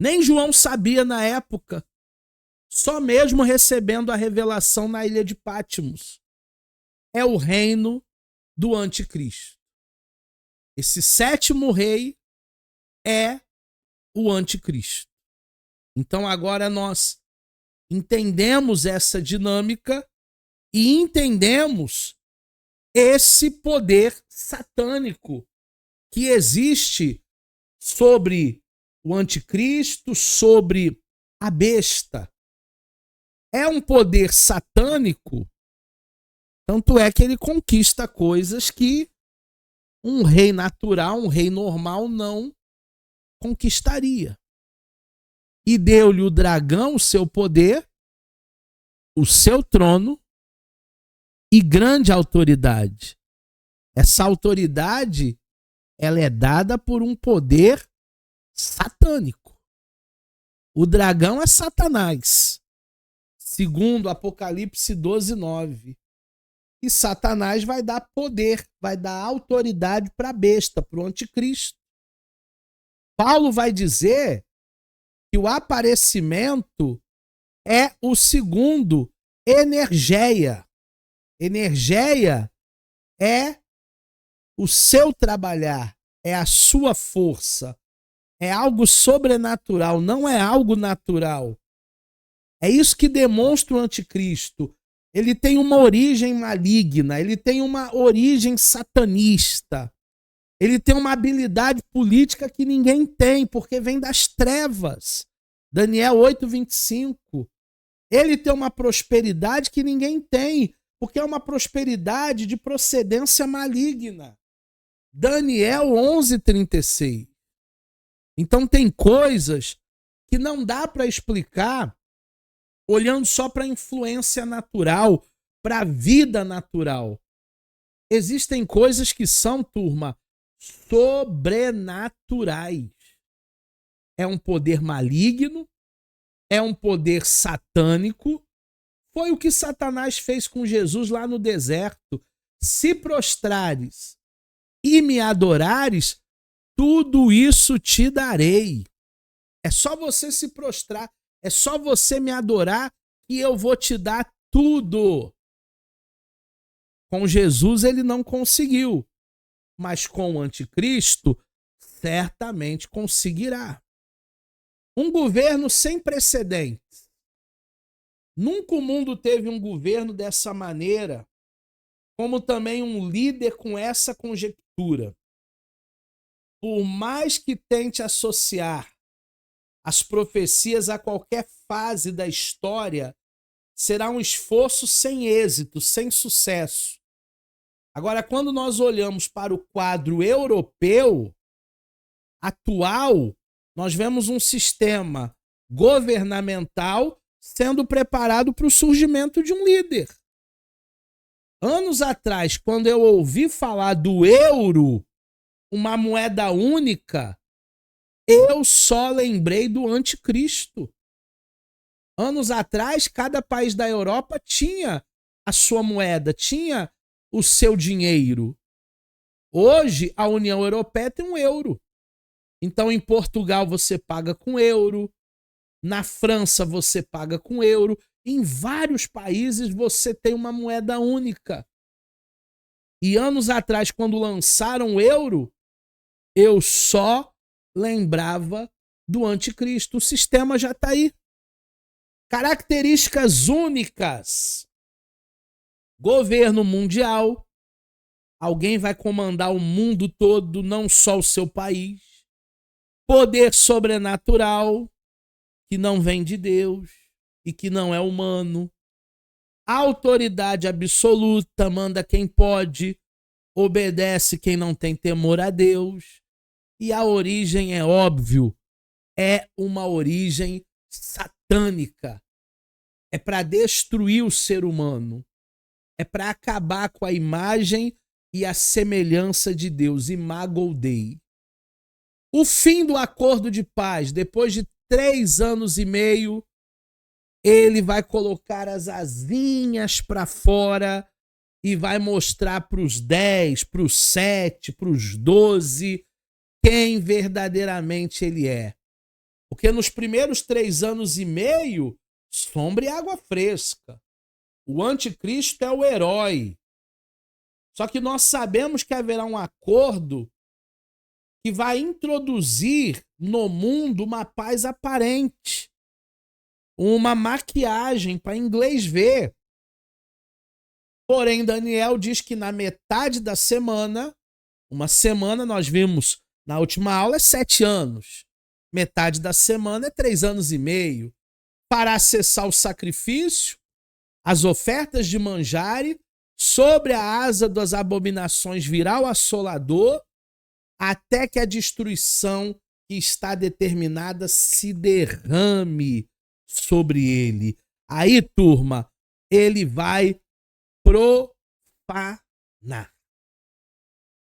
Nem João sabia na época, só mesmo recebendo a revelação na ilha de Patmos. É o reino do anticristo. Esse 7º rei é o anticristo. Então agora nós entendemos essa dinâmica e entendemos esse poder satânico que existe sobre o anticristo, sobre a besta. É um poder satânico, tanto é que ele conquista coisas que um rei natural, um rei normal não conquistaria. E deu-lhe o dragão o seu poder, o seu trono e grande autoridade. Essa autoridade, ela é dada por um poder satânico. O dragão é Satanás, segundo Apocalipse 12:9. E Satanás vai dar poder, vai dar autoridade para a besta, para o anticristo. Paulo vai dizer que o aparecimento é o segundo energeia. Energeia é o seu trabalhar, é a sua força, é algo sobrenatural, não é algo natural. É isso que demonstra o anticristo. Ele tem uma origem maligna, ele tem uma origem satanista, ele tem uma habilidade política que ninguém tem, porque vem das trevas. Daniel 8:25. Ele tem uma prosperidade que ninguém tem, porque é uma prosperidade de procedência maligna. Daniel 11:36. Então tem coisas que não dá para explicar olhando só para a influência natural, para a vida natural. Existem coisas que são, turma, sobrenaturais. É um poder maligno, é um poder satânico. Foi o que Satanás fez com Jesus lá no deserto. Se prostrares e me adorares, tudo isso te darei. É só você se prostrar, é só você me adorar que eu vou te dar tudo. Com Jesus ele não conseguiu, mas com o anticristo certamente conseguirá. Um governo sem precedentes. Nunca o mundo teve um governo dessa maneira, como também um líder com essa conjectura. Por mais que tente associar as profecias a qualquer fase da história, será um esforço sem êxito, sem sucesso. Agora, quando nós olhamos para o quadro europeu atual, nós vemos um sistema governamental sendo preparado para o surgimento de um líder. Anos atrás, quando eu ouvi falar do euro, uma moeda única, eu só lembrei do anticristo. Anos atrás, cada país da Europa tinha a sua moeda, tinha o seu dinheiro. Hoje, a União Europeia tem um euro. Então, em Portugal, você paga com euro. Na França, você paga com euro. Em vários países, você tem uma moeda única. E anos atrás, quando lançaram o euro, eu só lembrava do anticristo. O sistema já está aí. Características únicas. Governo mundial. Alguém vai comandar o mundo todo, não só o seu país. poder sobrenatural que não vem de Deus e que não é humano, autoridade absoluta, manda quem pode, obedece quem não tem temor a Deus, e a origem, é óbvio, é uma origem satânica. É para destruir o ser humano, é para acabar com a imagem e a semelhança de Deus, imago Dei. O fim do acordo de paz, depois de 3 anos e meio, ele vai colocar as asinhas para fora e vai mostrar para os 10, para os 7, para os 12, quem verdadeiramente ele é. Porque nos primeiros 3 anos e meio, sombra e água fresca. O anticristo é o herói. Só que nós sabemos que haverá um acordo que vai introduzir no mundo uma paz aparente. Uma maquiagem para inglês ver. Porém, Daniel diz que na metade da semana, uma semana nós vimos na última aula é 7 anos. Metade da semana é 3 anos e meio. Para acessar o sacrifício, as ofertas de manjare, sobre a asa das abominações virá o assolador, até que a destruição que está determinada se derrame sobre ele. Aí, turma, ele vai profanar.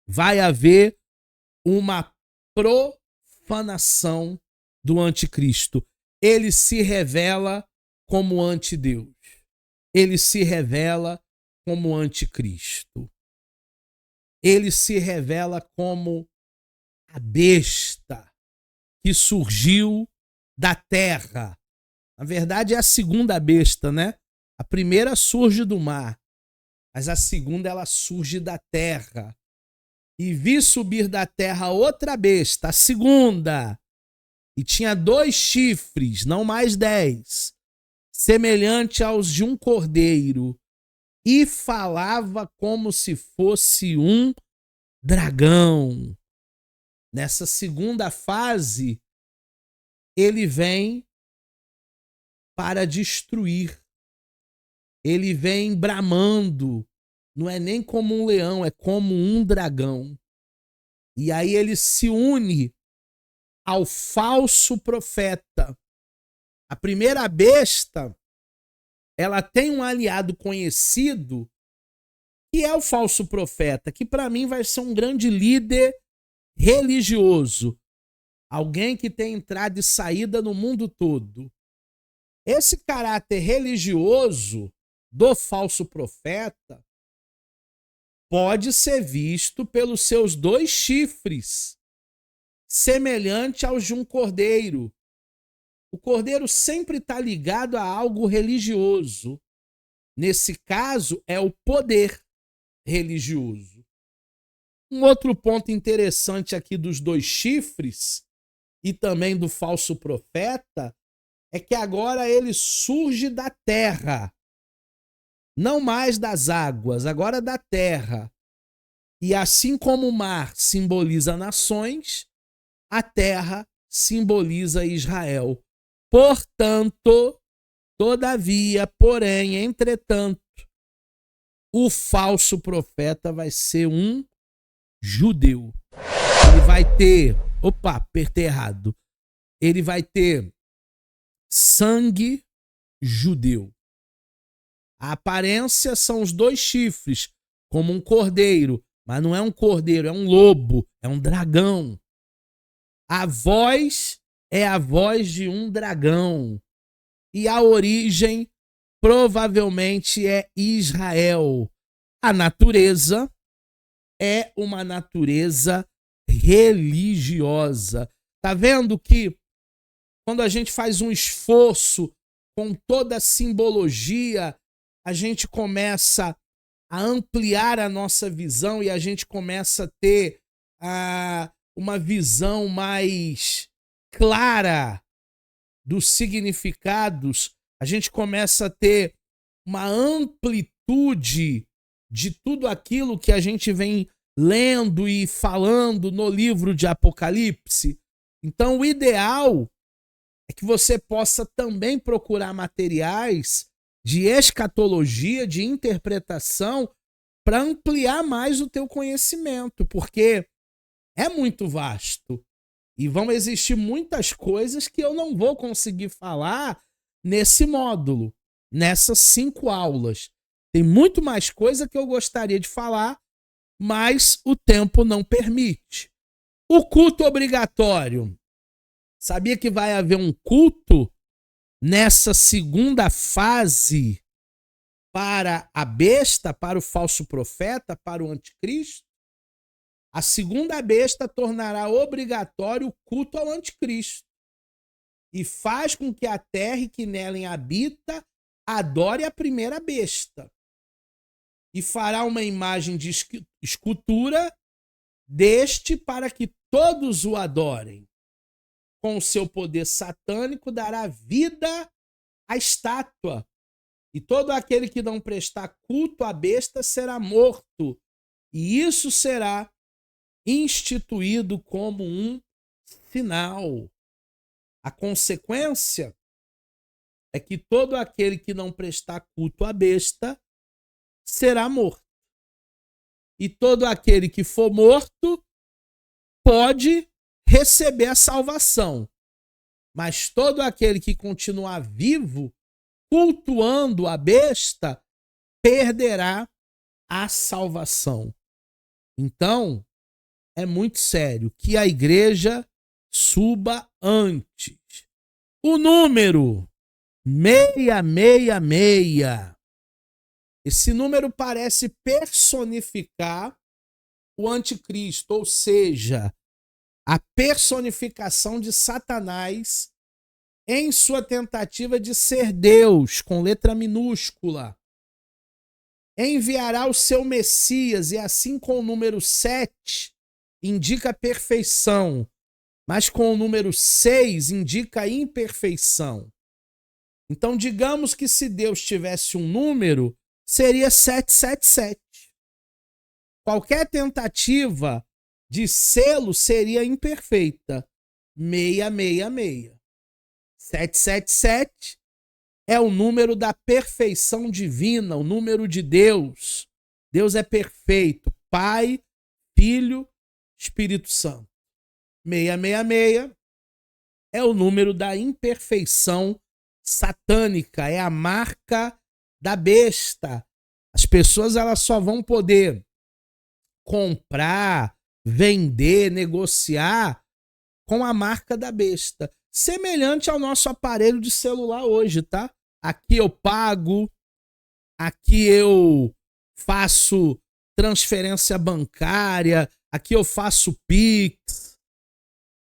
Vai haver uma profanação do anticristo. Ele se revela como antideus. Ele se revela como anticristo. Ele se revela como a besta que surgiu da terra. Na verdade, é a segunda besta, né? A primeira surge do mar, mas a segunda ela surge da terra. E vi subir da terra outra besta, a segunda, e tinha 2 chifres, não mais 10, semelhante aos de um cordeiro, e falava como se fosse um dragão. Nessa segunda fase, ele vem para destruir. Ele vem bramando. Não é nem como um leão, é como um dragão. E aí ele se une ao falso profeta. A primeira besta, ela tem um aliado conhecido, que é o falso profeta, que para mim vai ser um grande líder religioso. Alguém que tem entrada e saída no mundo todo. Esse caráter religioso do falso profeta pode ser visto pelos seus 2 chifres, semelhante aos de um cordeiro. O cordeiro sempre está ligado a algo religioso. Nesse caso, é o poder religioso. Um outro ponto interessante aqui dos 2 chifres e também do falso profeta é que agora ele surge da terra. Não mais das águas, agora da terra. E assim como o mar simboliza nações, a terra simboliza Israel. Portanto, todavia, porém, entretanto, o falso profeta vai ser um judeu. Ele vai ter... Opa, apertei errado. Ele vai ter sangue judeu. A aparência são os 2 chifres, como um cordeiro, mas não é um cordeiro, é um lobo, é um dragão. A voz é a voz de um dragão. E a origem provavelmente é Israel. A natureza é uma natureza religiosa. Tá vendo que quando a gente faz um esforço com toda a simbologia, a gente começa a ampliar a nossa visão e a gente começa a ter uma visão mais clara dos significados, a gente começa a ter uma amplitude de tudo aquilo que a gente vem lendo e falando no livro de Apocalipse. Então, o ideal é que você possa também procurar materiais de escatologia, de interpretação, para ampliar mais o teu conhecimento, porque é muito vasto e vão existir muitas coisas que eu não vou conseguir falar nesse módulo, nessas 5 aulas. Tem muito mais coisa que eu gostaria de falar, mas o tempo não permite. O culto obrigatório. Sabia que vai haver um culto nessa segunda fase para a besta, para o falso profeta, para o anticristo? A segunda besta tornará obrigatório o culto ao anticristo e faz com que a terra e que nela habita adore a primeira besta e fará uma imagem de escultura deste para que todos o adorem. Com o seu poder satânico dará vida à estátua e todo aquele que não prestar culto à besta será morto e isso será instituído como um sinal. A consequência é que todo aquele que não prestar culto à besta será morto. E todo aquele que for morto pode receber a salvação. Mas todo aquele que continuar vivo, cultuando a besta, perderá a salvação. Então, é muito sério que a igreja suba antes. O número 666. Esse número parece personificar o anticristo, ou seja, a personificação de Satanás em sua tentativa de ser Deus, com letra minúscula. Enviará o seu Messias, e assim com o número 7 indica perfeição, mas com o número 6 indica imperfeição. Então, digamos que se Deus tivesse um número, seria 777. Qualquer tentativa de selo seria imperfeita. 666. 777 é o número da perfeição divina, o número de Deus. Deus é perfeito. Pai, Filho, Espírito Santo. 666 é o número da imperfeição satânica, é a marca da besta. As pessoas elas só vão poder comprar, vender, negociar com a marca da besta. Semelhante ao nosso aparelho de celular hoje, tá? Aqui eu pago, aqui eu faço transferência bancária, aqui eu faço Pix.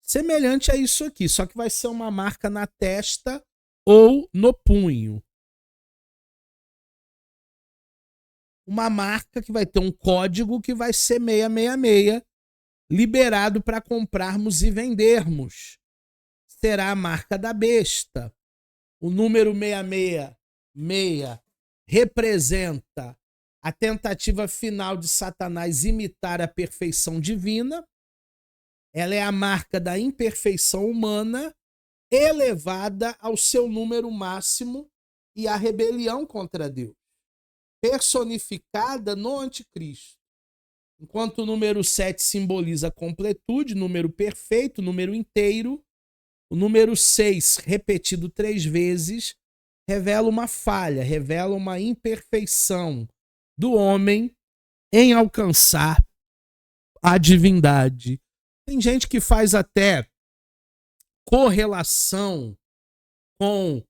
Semelhante a isso aqui, só que vai ser uma marca na testa ou no punho. Uma marca que vai ter um código que vai ser 666, liberado para comprarmos e vendermos. Será a marca da besta. O número 666 representa a tentativa final de Satanás imitar a perfeição divina. Ela é a marca da imperfeição humana elevada ao seu número máximo e a rebelião contra Deus, personificada no anticristo. Enquanto o número 7 simboliza a completude, número perfeito, número inteiro, o número 6, repetido 3 vezes, revela uma falha, revela uma imperfeição do homem em alcançar a divindade. Tem gente que faz até correlação com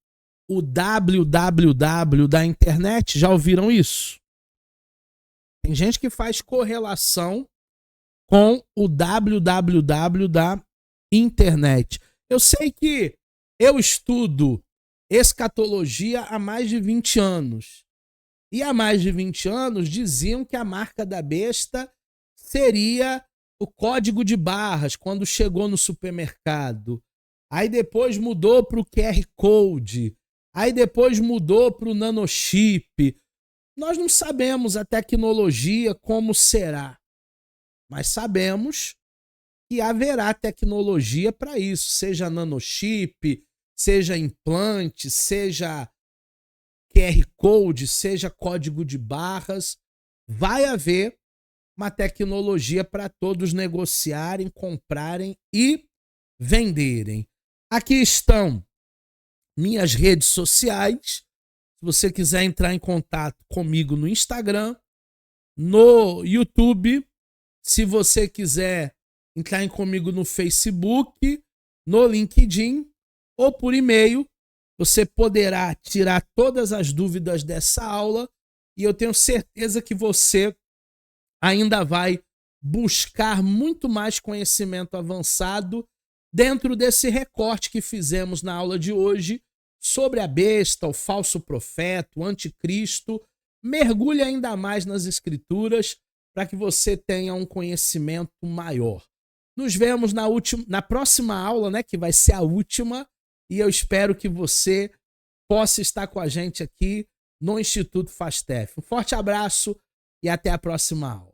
o www da internet. Já ouviram isso? Tem gente que faz correlação com o www da internet. Eu sei que eu estudo escatologia há mais de 20 anos. E há mais de 20 anos diziam que a marca da besta seria o código de barras quando chegou no supermercado. Aí depois mudou para o QR Code. Aí depois mudou para o nanochip. Nós não sabemos a tecnologia como será, mas sabemos que haverá tecnologia para isso, seja nanochip, seja implante, seja QR Code, seja código de barras. Vai haver uma tecnologia para todos negociarem, comprarem e venderem. Aqui estão minhas redes sociais. Se você quiser entrar em contato comigo no Instagram, no YouTube, se você quiser entrar comigo no Facebook, no LinkedIn ou por e-mail, você poderá tirar todas as dúvidas dessa aula e eu tenho certeza que você ainda vai buscar muito mais conhecimento avançado dentro desse recorte que fizemos na aula de hoje sobre a besta, o falso profeta, o anticristo. Mergulhe ainda mais nas escrituras para que você tenha um conhecimento maior. Nos vemos na próxima aula, né, que vai ser a última, e eu espero que você possa estar com a gente aqui no Instituto FASTEF. Um forte abraço e até a próxima aula.